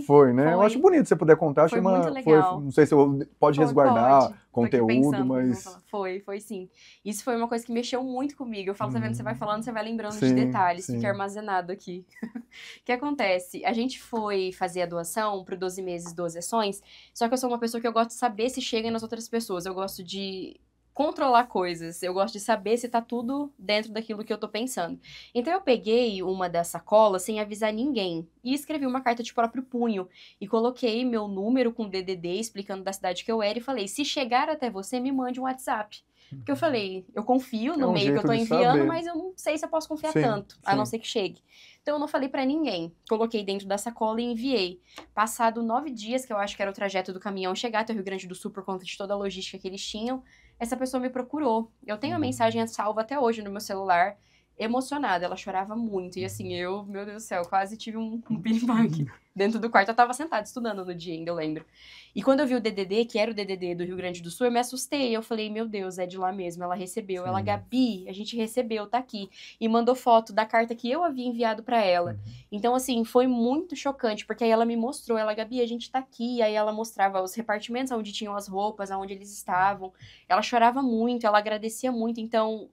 Foi, né? Eu acho bonito se você puder contar. Foi muito legal. Não sei se pode resguardar conteúdo, mas... Foi sim. Isso foi uma coisa que mexeu muito comigo. Eu falo, tá vendo, você vai falando, você vai lembrando de detalhes, fica armazenado aqui. O que acontece? A gente foi fazer a doação pro 12 meses, 12 ações, só que eu sou uma pessoa que eu gosto de saber se chega nas outras pessoas. Eu gosto de controlar coisas, eu gosto de saber se tá tudo dentro daquilo que eu tô pensando. Então eu peguei uma das sacolas sem avisar ninguém e escrevi uma carta de próprio punho e coloquei meu número com DDD explicando da cidade que eu era e falei, se chegar até você, me mande um WhatsApp. Porque eu falei, eu confio no meio que eu tô enviando, mas eu não sei se eu posso confiar tanto, a não ser que chegue. Então eu não falei pra ninguém. Coloquei dentro da sacola e enviei. Passado 9 dias, que eu acho que era o trajeto do caminhão chegar até o Rio Grande do Sul por conta de toda a logística que eles tinham, essa pessoa me procurou. Eu tenho a mensagem salva até hoje no meu celular, emocionada, ela chorava muito. E assim, meu Deus do céu, quase tive um piripaque dentro do quarto. Eu tava sentada estudando no dia ainda, eu lembro. E quando eu vi o DDD, que era o DDD do Rio Grande do Sul, eu me assustei. Eu falei, meu Deus, é de lá mesmo. Ela recebeu. Ela, Gabi, a gente recebeu, tá aqui. E mandou foto da carta que eu havia enviado pra ela. Então, assim, foi muito chocante, porque aí ela me mostrou. Ela, Gabi, a gente tá aqui. E aí ela mostrava os repartimentos onde tinham as roupas, onde eles estavam. Ela chorava muito, ela agradecia muito. Então...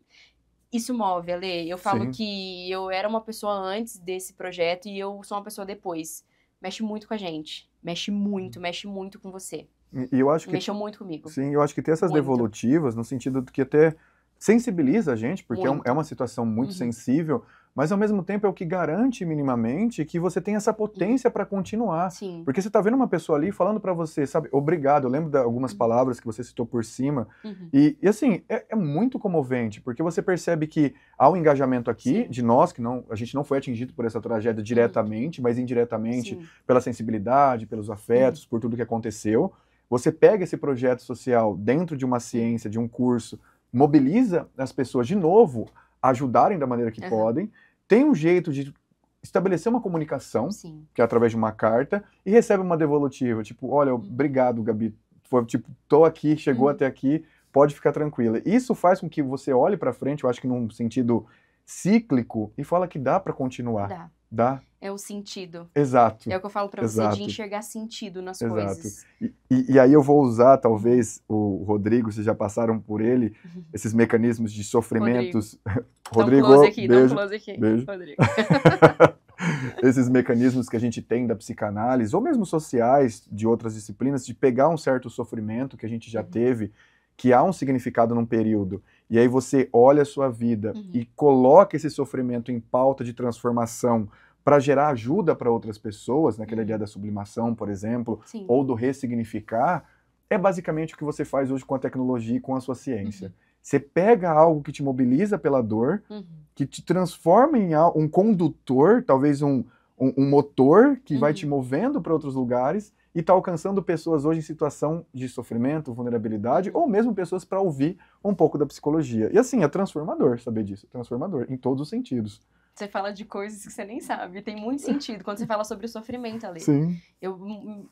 isso move, Ale. Eu falo que eu era uma pessoa antes desse projeto e eu sou uma pessoa depois. mexe muito com a gente. Mexe muito com você. E eu acho que... Mexeu muito comigo. Sim, eu acho que ter essas Muito. devolutivas, no sentido de que até sensibiliza a gente, porque Muito. é uma situação muito Uhum. sensível, mas ao mesmo tempo é o que garante minimamente que você tem essa potência para continuar. Sim. Porque você tá vendo uma pessoa ali falando para você, sabe, obrigado, eu lembro de algumas palavras que você citou por cima, Uhum. e assim, é muito comovente, porque você percebe que há um engajamento aqui, Sim. de nós, que não, a gente não foi atingido por essa tragédia diretamente, mas indiretamente, Sim. pela sensibilidade, pelos afetos, por tudo que aconteceu. Você pega esse projeto social dentro de uma ciência, de um curso, mobiliza as pessoas de novo a ajudarem da maneira que Uhum. podem, tem um jeito de estabelecer uma comunicação, Sim. que é através de uma carta, e recebe uma devolutiva, tipo, olha, obrigado, Gabi, foi tipo, tô aqui, chegou até aqui, pode ficar tranquila. Isso faz com que você olhe para frente, eu acho que num sentido cíclico, e fala que dá para continuar. Dá. É o sentido. Exato. É o que eu falo pra você, de enxergar sentido nas coisas. E aí eu vou usar, talvez, o Rodrigo, vocês já passaram por ele, esses mecanismos de sofrimentos. Rodrigo, Dá um beijo. close aqui. Beijo. Rodrigo. Esses mecanismos que a gente tem da psicanálise, ou mesmo sociais, de outras disciplinas, de pegar um certo sofrimento que a gente já teve, que há um significado num período, e aí você olha a sua vida e coloca esse sofrimento em pauta de transformação para gerar ajuda para outras pessoas, naquela ideia da sublimação, por exemplo, Sim. ou do ressignificar, é basicamente o que você faz hoje com a tecnologia e com a sua ciência. Você pega algo que te mobiliza pela dor, que te transforma em um condutor, talvez um motor que vai te movendo para outros lugares e está alcançando pessoas hoje em situação de sofrimento, vulnerabilidade, ou mesmo pessoas para ouvir um pouco da psicologia. E assim, é transformador saber disso, transformador, em todos os sentidos. Você fala de coisas que você nem sabe, tem muito sentido quando você fala sobre o sofrimento ali. Sim.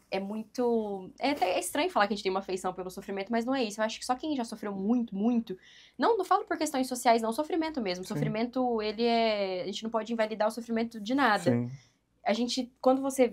É muito... É estranho falar que a gente tem uma afeição pelo sofrimento, mas não é isso. Eu acho que só quem já sofreu muito, muito... Não falo por questões sociais, não. Sofrimento mesmo. Sim. Sofrimento, ele é... A gente não pode invalidar o sofrimento de nada. Sim. A gente, quando você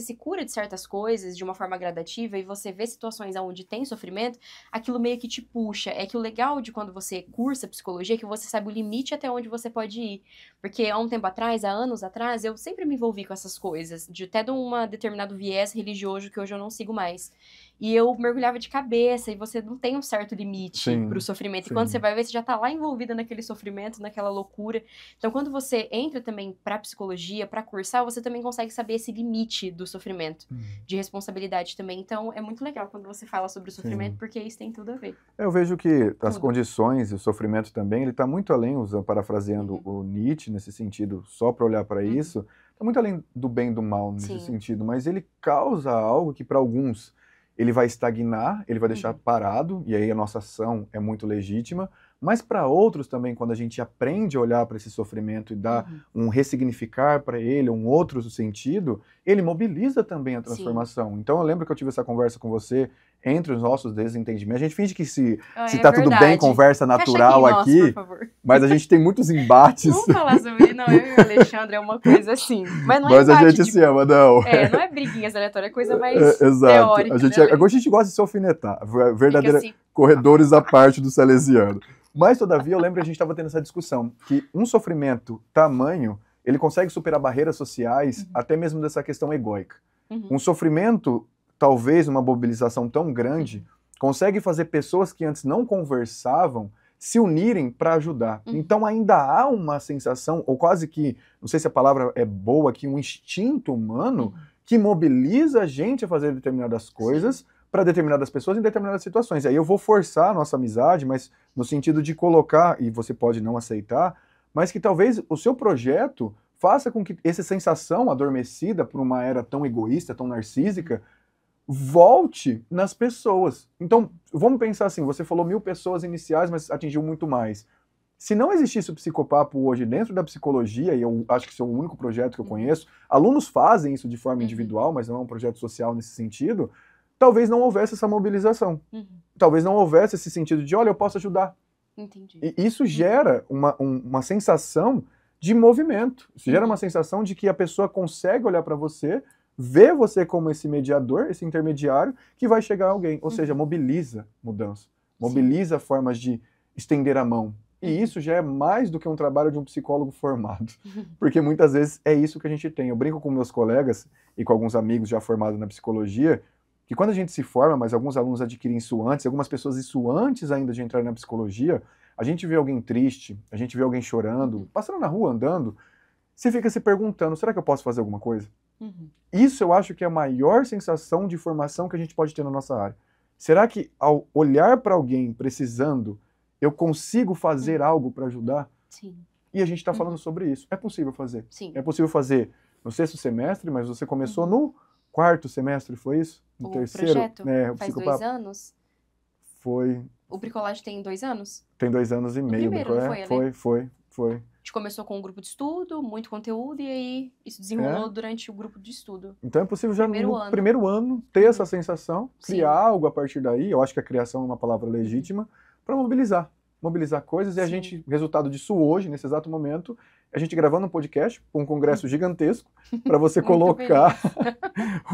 se cura de certas coisas de uma forma gradativa e você vê situações onde tem sofrimento, aquilo meio que te puxa. É que o legal de quando você cursa psicologia é que você sabe o limite até onde você pode ir. Porque há um tempo atrás, há anos atrás, eu sempre me envolvi com essas coisas, até de um determinado viés religioso que hoje eu não sigo mais. E eu mergulhava de cabeça, e você não tem um certo limite pro sofrimento. Sim. E quando você vai ver, você já tá lá envolvida naquele sofrimento, naquela loucura. Então, quando você entra também pra psicologia, pra cursar, você também consegue saber esse limite do sofrimento, de responsabilidade também. Então, é muito legal quando você fala sobre o sofrimento, porque isso tem tudo a ver. Eu vejo que as condições e o sofrimento também, ele tá muito além, parafraseando o Nietzsche nesse sentido, só para olhar para isso, tá muito além do bem e do mal nesse sentido, mas ele causa algo que para alguns ele vai estagnar, ele vai deixar parado, e aí a nossa ação é muito legítima, mas para outros também, quando a gente aprende a olhar para esse sofrimento e dar um ressignificar para ele, um outro sentido, ele mobiliza também a transformação. Então eu lembro que eu tive essa conversa com você, entre os nossos desentendimentos, a gente finge que se tá tudo bem, conversa natural aqui, mas a gente tem muitos embates. Vamos falar sobre isso, não, eu e o Alexandre é uma coisa assim, mas não é mas embate, a gente se ama, não. Não é briguinhas aleatórias, é coisa mais teórica. Agora a gente gosta de se alfinetar, verdadeira assim, corredores à parte do salesiano. Mas, todavia, eu lembro que a gente estava tendo essa discussão, que um sofrimento tamanho, ele consegue superar barreiras sociais, até mesmo dessa questão egóica. Um sofrimento, talvez uma mobilização tão grande, consegue fazer pessoas que antes não conversavam se unirem para ajudar. Então ainda há uma sensação, ou quase que, não sei se a palavra é boa aqui, um instinto humano que mobiliza a gente a fazer determinadas coisas para determinadas pessoas em determinadas situações. Aí eu vou forçar a nossa amizade, mas no sentido de colocar, e você pode não aceitar, mas que talvez o seu projeto faça com que essa sensação adormecida por uma era tão egoísta, tão narcísica, volte nas pessoas. Então, vamos pensar assim, você falou 1000 pessoas iniciais, mas atingiu muito mais. Se não existisse o Psicopapo hoje dentro da psicologia, e eu acho que esse é o único projeto que eu conheço, alunos fazem isso de forma individual, mas não é um projeto social nesse sentido, talvez não houvesse essa mobilização. Talvez não houvesse esse sentido de, olha, eu posso ajudar. Entendi. E isso gera uma sensação de movimento. Isso gera uma sensação de que a pessoa consegue olhar para você, ver você como esse mediador, esse intermediário, que vai chegar a alguém. Ou seja, mobiliza mudança. Mobiliza formas de estender a mão. E isso já é mais do que um trabalho de um psicólogo formado. Porque muitas vezes é isso que a gente tem. Eu brinco com meus colegas, e com alguns amigos já formados na psicologia, que quando a gente se forma, mas alguns alunos adquirem isso antes, algumas pessoas isso antes ainda de entrar na psicologia, a gente vê alguém triste, a gente vê alguém chorando, passando na rua, andando, você fica se perguntando, será que eu posso fazer alguma coisa? Isso eu acho que é a maior sensação de formação que a gente pode ter na nossa área. Será que ao olhar para alguém precisando, eu consigo fazer algo para ajudar? Sim. E a gente está falando sobre isso. É possível fazer. Sim. É possível fazer no 6º semestre, mas você começou no 4º semestre, foi isso? No o 3º? projeto É, o faz Psicopapo. 2 anos? Foi. O Bricolage tem 2 anos? Tem 2 anos e meio. Primeiro, não foi, Ale? Foi. A gente começou com um grupo de estudo, muito conteúdo, e aí isso desenrolou durante o grupo de estudo. Então é possível já Primeiro no ano. primeiro ano ter essa sensação, criar Sim. algo a partir daí. Eu acho que a criação é uma palavra legítima para mobilizar coisas. E a Sim. gente, resultado disso hoje, nesse exato momento, a gente gravando um podcast, um congresso gigantesco, para você Muito colocar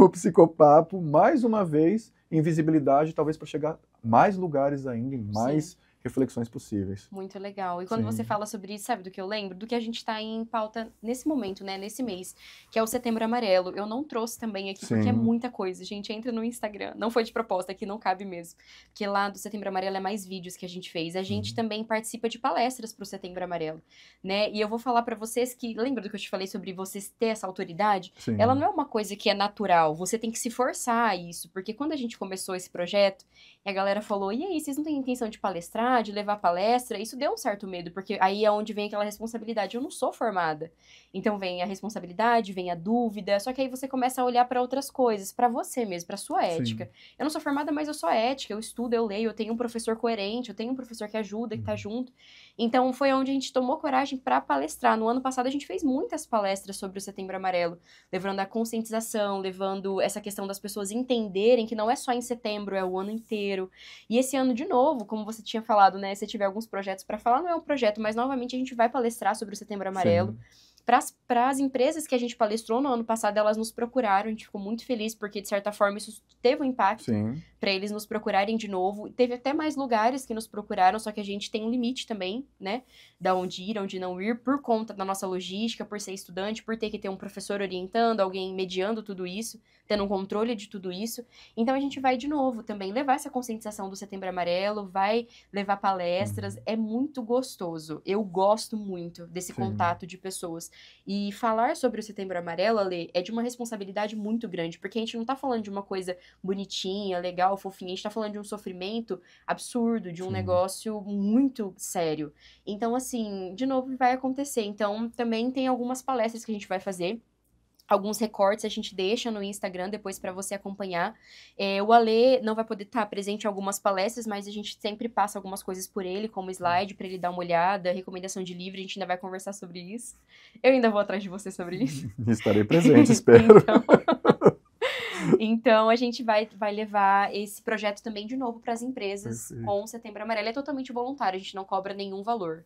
o Psicopapo mais uma vez em visibilidade, talvez para chegar a mais lugares ainda, em mais reflexões possíveis. Muito legal. E quando você fala sobre isso, sabe do que eu lembro? Do que a gente está em pauta nesse momento, né? Nesse mês, que é o Setembro Amarelo. Eu não trouxe também aqui, porque é muita coisa. Gente, entra no Instagram. Não foi de proposta, aqui não cabe mesmo. Porque lá do Setembro Amarelo é mais vídeos que a gente fez. A gente também participa de palestras pro Setembro Amarelo, né? E eu vou falar para vocês que, lembra do que eu te falei sobre vocês ter essa autoridade? Sim. Ela não é uma coisa que é natural. Você tem que se forçar a isso. Porque quando a gente começou esse projeto, e a galera falou, e aí, vocês não têm intenção de palestrar, de levar palestra? Isso deu um certo medo, porque aí é onde vem aquela responsabilidade. Eu não sou formada. Então vem a responsabilidade, vem a dúvida, só que aí você começa a olhar para outras coisas, para você mesmo, para sua ética. Eu não sou formada, mas eu sou ética, eu estudo, eu leio, eu tenho um professor coerente, eu tenho um professor que ajuda, que tá junto. Então foi onde a gente tomou coragem para palestrar. No ano passado a gente fez muitas palestras sobre o Setembro Amarelo, levando a conscientização, levando essa questão das pessoas entenderem que não é só em setembro, é o ano inteiro. E esse ano, de novo, como você tinha falado, né? Se tiver alguns projetos para falar, não é um projeto, mas novamente a gente vai palestrar sobre o Setembro Amarelo. Para as empresas que a gente palestrou no ano passado, elas nos procuraram, a gente ficou muito feliz, porque de certa forma isso teve um impacto para eles nos procurarem de novo. Teve até mais lugares que nos procuraram, só que a gente tem um limite também, né? Da onde ir, onde não ir, por conta da nossa logística, por ser estudante, por ter que ter um professor orientando, alguém mediando tudo isso, tendo um controle de tudo isso. Então a gente vai de novo também levar essa conscientização do Setembro Amarelo, vai levar palestras, é muito gostoso. Eu gosto muito desse contato de pessoas. E falar sobre o Setembro Amarelo, Ale, é de uma responsabilidade muito grande, porque a gente não tá falando de uma coisa bonitinha, legal, fofinha, a gente tá falando de um sofrimento absurdo, de um negócio muito sério. Então, assim, de novo vai acontecer. Então, também tem algumas palestras que a gente vai fazer. Alguns recortes a gente deixa no Instagram depois para você acompanhar. O Ale não vai poder estar presente em algumas palestras, mas a gente sempre passa algumas coisas por ele, como slide, para ele dar uma olhada, recomendação de livro, a gente ainda vai conversar sobre isso. Eu ainda vou atrás de você sobre isso. Estarei presente, espero. Então, a gente vai levar esse projeto também de novo para as empresas com o Setembro Amarelo. É totalmente voluntário, a gente não cobra nenhum valor.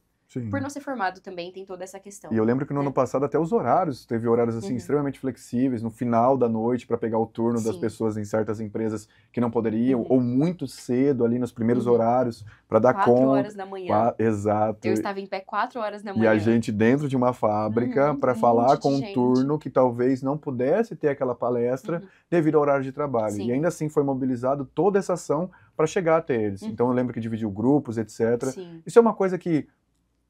Por não ser formado também, tem toda essa questão. E eu lembro que no ano passado até os horários, teve horários assim extremamente flexíveis, no final da noite para pegar o turno das pessoas em certas empresas que não poderiam, ou muito cedo ali nos primeiros horários para dar 4 horas da manhã. Exato. Eu estava em pé 4 horas da manhã. E a gente dentro de uma fábrica para falar com um turno que talvez não pudesse ter aquela palestra devido ao horário de trabalho. E ainda assim foi mobilizado toda essa ação para chegar até eles. Então eu lembro que dividiu grupos, etc. Isso é uma coisa que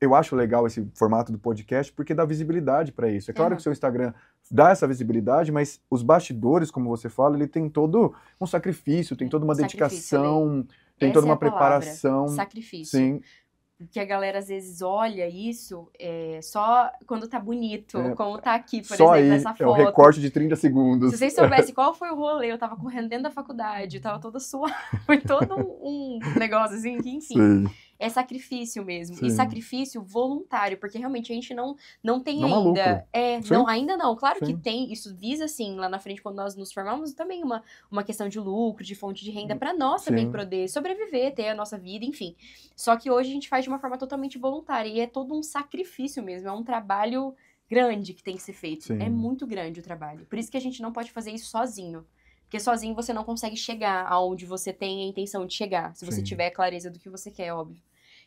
eu acho legal esse formato do podcast, porque dá visibilidade para isso. É claro que o seu Instagram dá essa visibilidade, mas os bastidores, como você fala, ele tem todo um sacrifício, tem toda uma dedicação, tem toda uma preparação. Sacrifício. Sim. Porque a galera às vezes olha isso só quando tá bonito, como tá aqui, por só exemplo, aí, essa foto. É o recorte de 30 segundos. Se vocês soubessem qual foi o rolê, eu tava correndo dentro da faculdade, eu tava toda suada, foi todo um negócio assim, que enfim. Sim. É sacrifício mesmo. Sim. E sacrifício voluntário, porque realmente a gente não tem não ainda. Lucro. Ainda não. Claro que tem, isso visa, assim, lá na frente, quando nós nos formamos, também uma questão de lucro, de fonte de renda para nós também poder sobreviver, ter a nossa vida, enfim. Só que hoje a gente faz de uma forma totalmente voluntária. E é todo um sacrifício mesmo. É um trabalho grande que tem que ser feito. Sim. É muito grande o trabalho. Por isso que a gente não pode fazer isso sozinho. Porque sozinho você não consegue chegar aonde você tem a intenção de chegar. Se você tiver clareza do que você quer, óbvio.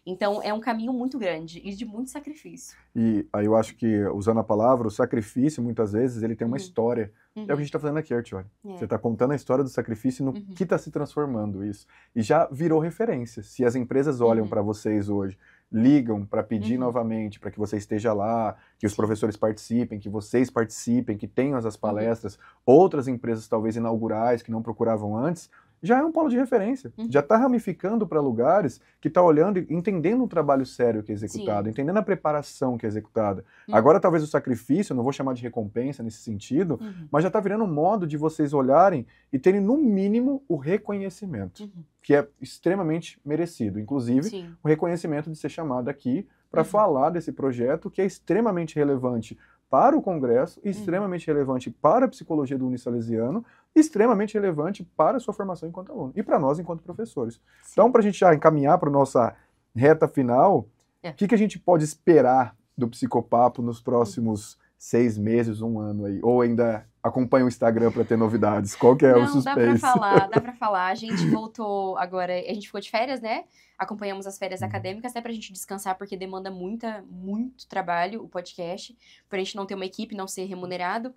Então, é um caminho muito grande e de muito sacrifício. E aí eu acho que, usando a palavra, o sacrifício, muitas vezes, ele tem uma Uhum. história. É o que a gente está fazendo aqui, Artioli. É. Você está contando a história do sacrifício e no que está se transformando isso. E já virou referência. Se as empresas olham para vocês hoje, ligam para pedir novamente, para que você esteja lá, que os professores participem, que vocês participem, que tenham as palestras, outras empresas talvez inaugurais que não procuravam antes, já é um polo de referência. Já está ramificando para lugares que está olhando e entendendo o trabalho sério que é executado, entendendo a preparação que é executada. Agora, talvez o sacrifício, não vou chamar de recompensa nesse sentido, mas já está virando um modo de vocês olharem e terem, no mínimo, o reconhecimento, que é extremamente merecido. Inclusive, o reconhecimento de ser chamado aqui para falar desse projeto que é extremamente relevante para o Congresso, extremamente relevante para a psicologia do Unisalesiano, extremamente relevante para a sua formação enquanto aluno e para nós enquanto professores. Então, para a gente já encaminhar para a nossa reta final, o que a gente pode esperar do Psicopapo nos próximos 6 meses, 1 ano aí? Ou ainda acompanha o Instagram para ter novidades? Qual que é o suspense? Dá pra falar. A gente voltou agora, a gente ficou de férias, né? Acompanhamos as férias acadêmicas, até pra gente descansar, porque demanda muito trabalho o podcast, por a gente não ter uma equipe, não ser remunerado.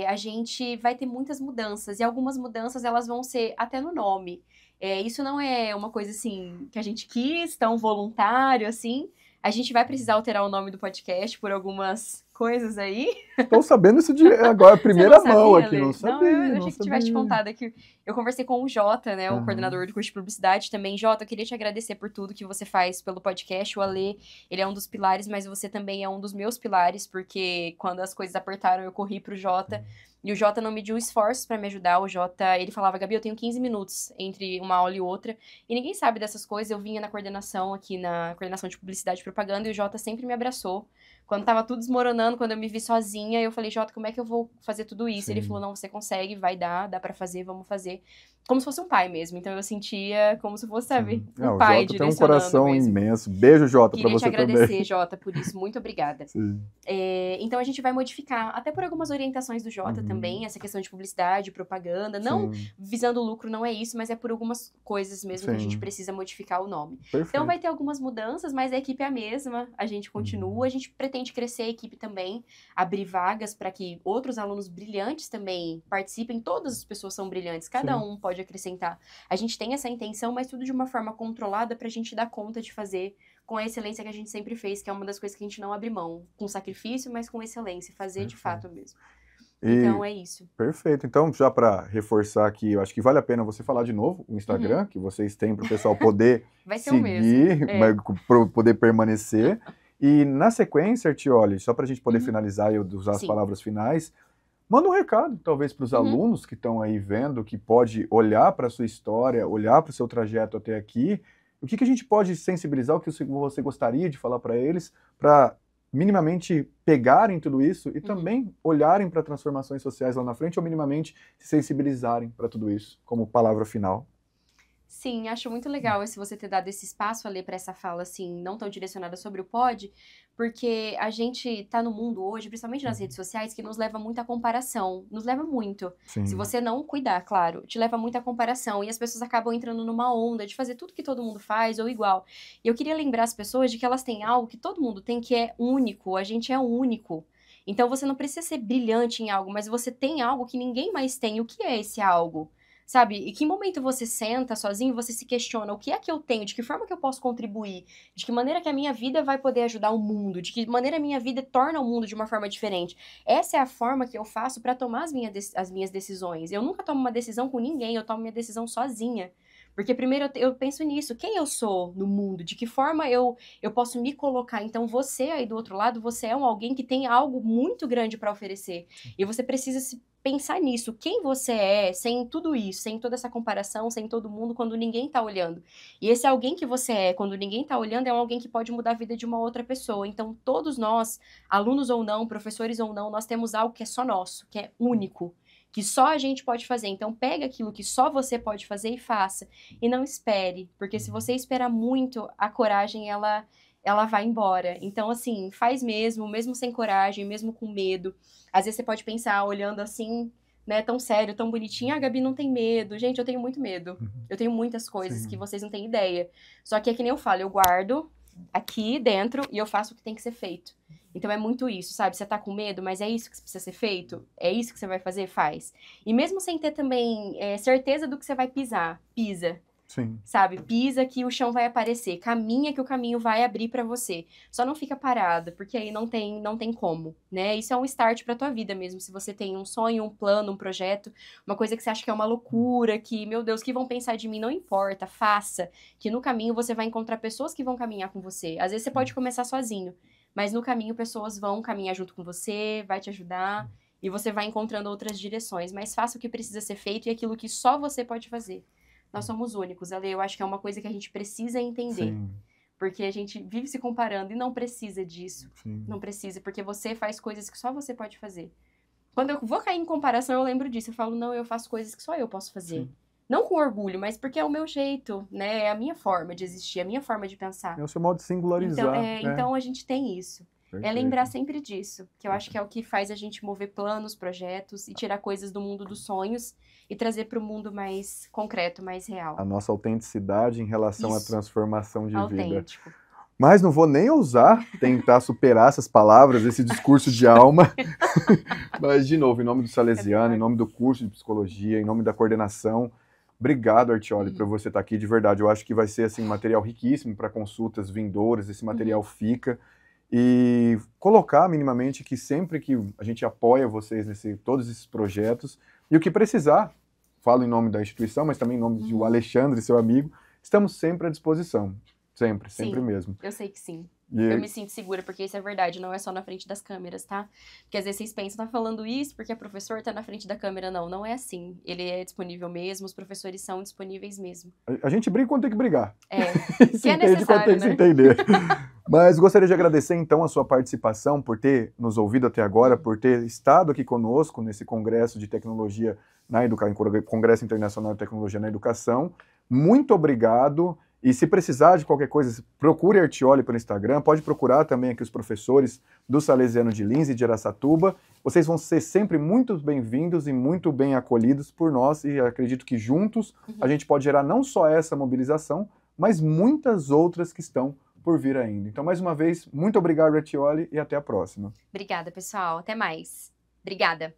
A gente vai ter muitas mudanças, e algumas mudanças elas vão ser até no nome. Isso não é uma coisa assim que a gente quis, tão voluntário assim. A gente vai precisar alterar o nome do podcast por algumas coisas aí. Estou sabendo isso de agora, primeira mão aqui, não sabia. Eu achei que tivesse te contado aqui. Eu conversei com o Jota, né, o coordenador do curso de publicidade também. Jota, eu queria te agradecer por tudo que você faz pelo podcast. O Alê, ele é um dos pilares, mas você também é um dos meus pilares, porque quando as coisas apertaram, eu corri pro Jota. E o Jota não mediu esforços para me ajudar. O Jota, ele falava, Gabi, eu tenho 15 minutos entre uma aula e outra. E ninguém sabe dessas coisas. Eu vinha na coordenação aqui, na coordenação de publicidade e propaganda, e o Jota sempre me abraçou. Quando tava tudo desmoronando, quando eu me vi sozinha, eu falei, Jota, como é que eu vou fazer tudo isso? Ele falou, não, você consegue, vai dar, dá pra fazer, vamos fazer. Como se fosse um pai mesmo. Então eu sentia como se fosse, sabe, um pai direcionando. O Jota tem um coração mesmo. Imenso. Beijo, Jota, pra você também. Queria te agradecer, Jota, por isso. Muito obrigada. Então a gente vai modificar, até por algumas orientações do Jota também, essa questão de publicidade, propaganda. Não visando lucro, não é isso, mas é por algumas coisas mesmo que a gente precisa modificar o nome. Perfeito. Então vai ter algumas mudanças, mas a equipe é a mesma, a gente continua, a gente pretende crescer a equipe também, abrir vagas para que outros alunos brilhantes também participem. Todas as pessoas são brilhantes, cada um pode acrescentar. A gente tem essa intenção, mas tudo de uma forma controlada para a gente dar conta de fazer com a excelência que a gente sempre fez, que é uma das coisas que a gente não abre mão, com sacrifício, mas com excelência, fazer de fato mesmo. Então é isso. Perfeito. Então, já para reforçar aqui, eu acho que vale a pena você falar de novo o Instagram, que vocês têm para o pessoal poder seguir, para poder permanecer. E na sequência, Artioli, só para a gente poder finalizar e usar as palavras finais, manda um recado, talvez, para os alunos que estão aí vendo, que pode olhar para a sua história, olhar para o seu trajeto até aqui. O que a gente pode sensibilizar, o que você gostaria de falar para eles, para minimamente pegarem tudo isso e também olharem para transformações sociais lá na frente, ou minimamente se sensibilizarem para tudo isso, como palavra final? Sim, acho muito legal você ter dado esse espaço ali para essa fala, assim, não tão direcionada sobre o pod, porque a gente tá no mundo hoje, principalmente nas redes sociais, que nos leva muito à comparação, nos leva muito. Sim. Se você não cuidar, claro, te leva muito à comparação, e as pessoas acabam entrando numa onda de fazer tudo que todo mundo faz, ou igual. E eu queria lembrar as pessoas de que elas têm algo que todo mundo tem, que é único, a gente é único. Então você não precisa ser brilhante em algo, mas você tem algo que ninguém mais tem. O que é esse algo? Sabe? E que momento você senta sozinho e você se questiona o que é que eu tenho, de que forma que eu posso contribuir, de que maneira que a minha vida vai poder ajudar o mundo, de que maneira a minha vida torna o mundo de uma forma diferente. Essa é a forma que eu faço para tomar as minhas decisões. Eu nunca tomo uma decisão com ninguém, eu tomo minha decisão sozinha. Porque primeiro eu penso nisso, quem eu sou no mundo, de que forma eu posso me colocar. Então você aí do outro lado, você é alguém que tem algo muito grande para oferecer. E você precisa se pensar nisso, quem você é, sem tudo isso, sem toda essa comparação, sem todo mundo, quando ninguém tá olhando. E esse alguém que você é, quando ninguém tá olhando, é alguém que pode mudar a vida de uma outra pessoa. Então todos nós, alunos ou não, professores ou não, nós temos algo que é só nosso, que é único, que só a gente pode fazer. Então pega aquilo que só você pode fazer e faça. E não espere, porque se você esperar muito, a coragem, ela vai embora. Então, assim, faz mesmo sem coragem, mesmo com medo. Às vezes você pode pensar, olhando assim, né, tão sério, tão bonitinho. A Gabi não tem medo. Gente, eu tenho muito medo. Uhum. Eu tenho muitas coisas Sim. que vocês não têm ideia. Só que é que nem eu falo, eu guardo aqui dentro e eu faço o que tem que ser feito. Então é muito isso, sabe? Você tá com medo, mas é isso que precisa ser feito? É isso que você vai fazer? Faz. E mesmo sem ter também certeza do que você vai pisar, pisa. Sim. Sabe? Pisa que o chão vai aparecer, caminha que o caminho vai abrir pra você. Só não fica parado, porque aí não tem como, né? Isso é um start pra tua vida mesmo. Se você tem um sonho, um plano, um projeto, uma coisa que você acha que é uma loucura, que, meu Deus, o que vão pensar de mim? Não importa, faça. Que no caminho você vai encontrar pessoas que vão caminhar com você. Às vezes você pode começar sozinho, mas no caminho pessoas vão caminhar junto com você, vai te ajudar, e você vai encontrando outras direções. Mas faça o que precisa ser feito e aquilo que só você pode fazer. Nós somos únicos, Ale, eu acho que é uma coisa que a gente precisa entender. Sim. Porque a gente vive se comparando e não precisa disso. Sim. Não precisa, porque você faz coisas que só você pode fazer. Quando eu vou cair em comparação, eu lembro disso. Eu falo, não, eu faço coisas que só eu posso fazer. Sim. Não com orgulho, mas porque é o meu jeito, né? É a minha forma de existir, é a minha forma de pensar. É o seu modo de singularizar. Então, né? então a gente tem isso. É Perfeito. lembrar sempre disso, que eu acho que é o que faz a gente mover planos, projetos e tirar coisas do mundo dos sonhos e trazer para o mundo mais concreto, mais real. A nossa autenticidade em relação à Isso. transformação de vida. Autêntico. Mas não vou nem ousar tentar superar essas palavras, esse discurso de alma. Mas, de novo, em nome do Salesiano, em nome do curso de psicologia, em nome da coordenação, obrigado, Artioli, por você estar aqui, de verdade. Eu acho que vai ser assim, um material riquíssimo para consultas vindouras, esse material fica. E colocar minimamente que sempre que a gente apoia vocês nesse todos esses projetos, e o que precisar, falo em nome da instituição, mas também em nome do Alexandre, seu amigo, estamos sempre à disposição. Sempre Sim, mesmo. Eu sei que sim. E Eu me sinto segura, porque isso é verdade, não é só na frente das câmeras, tá? Porque às vezes vocês pensam, tá falando isso porque a professora tá na frente da câmera. Não, não é assim. Ele é disponível mesmo, os professores são disponíveis mesmo. a gente briga quando tem que brigar. Que se é entende quando tem necessário, que se né? entender. Mas gostaria de agradecer, então, a sua participação, por ter nos ouvido até agora, por ter estado aqui conosco nesse Congresso de Tecnologia na Educação, Congresso Internacional de Tecnologia na Educação. Muito obrigado. E se precisar de qualquer coisa, procure Artioli pelo Instagram, pode procurar também aqui os professores do Salesiano de Lins e de Araçatuba. Vocês vão ser sempre muito bem-vindos e muito bem acolhidos por nós, e acredito que juntos a gente pode gerar não só essa mobilização, mas muitas outras que estão por vir ainda. Então, mais uma vez, muito obrigado, Artioli, e até a próxima. Obrigada, pessoal. Até mais. Obrigada.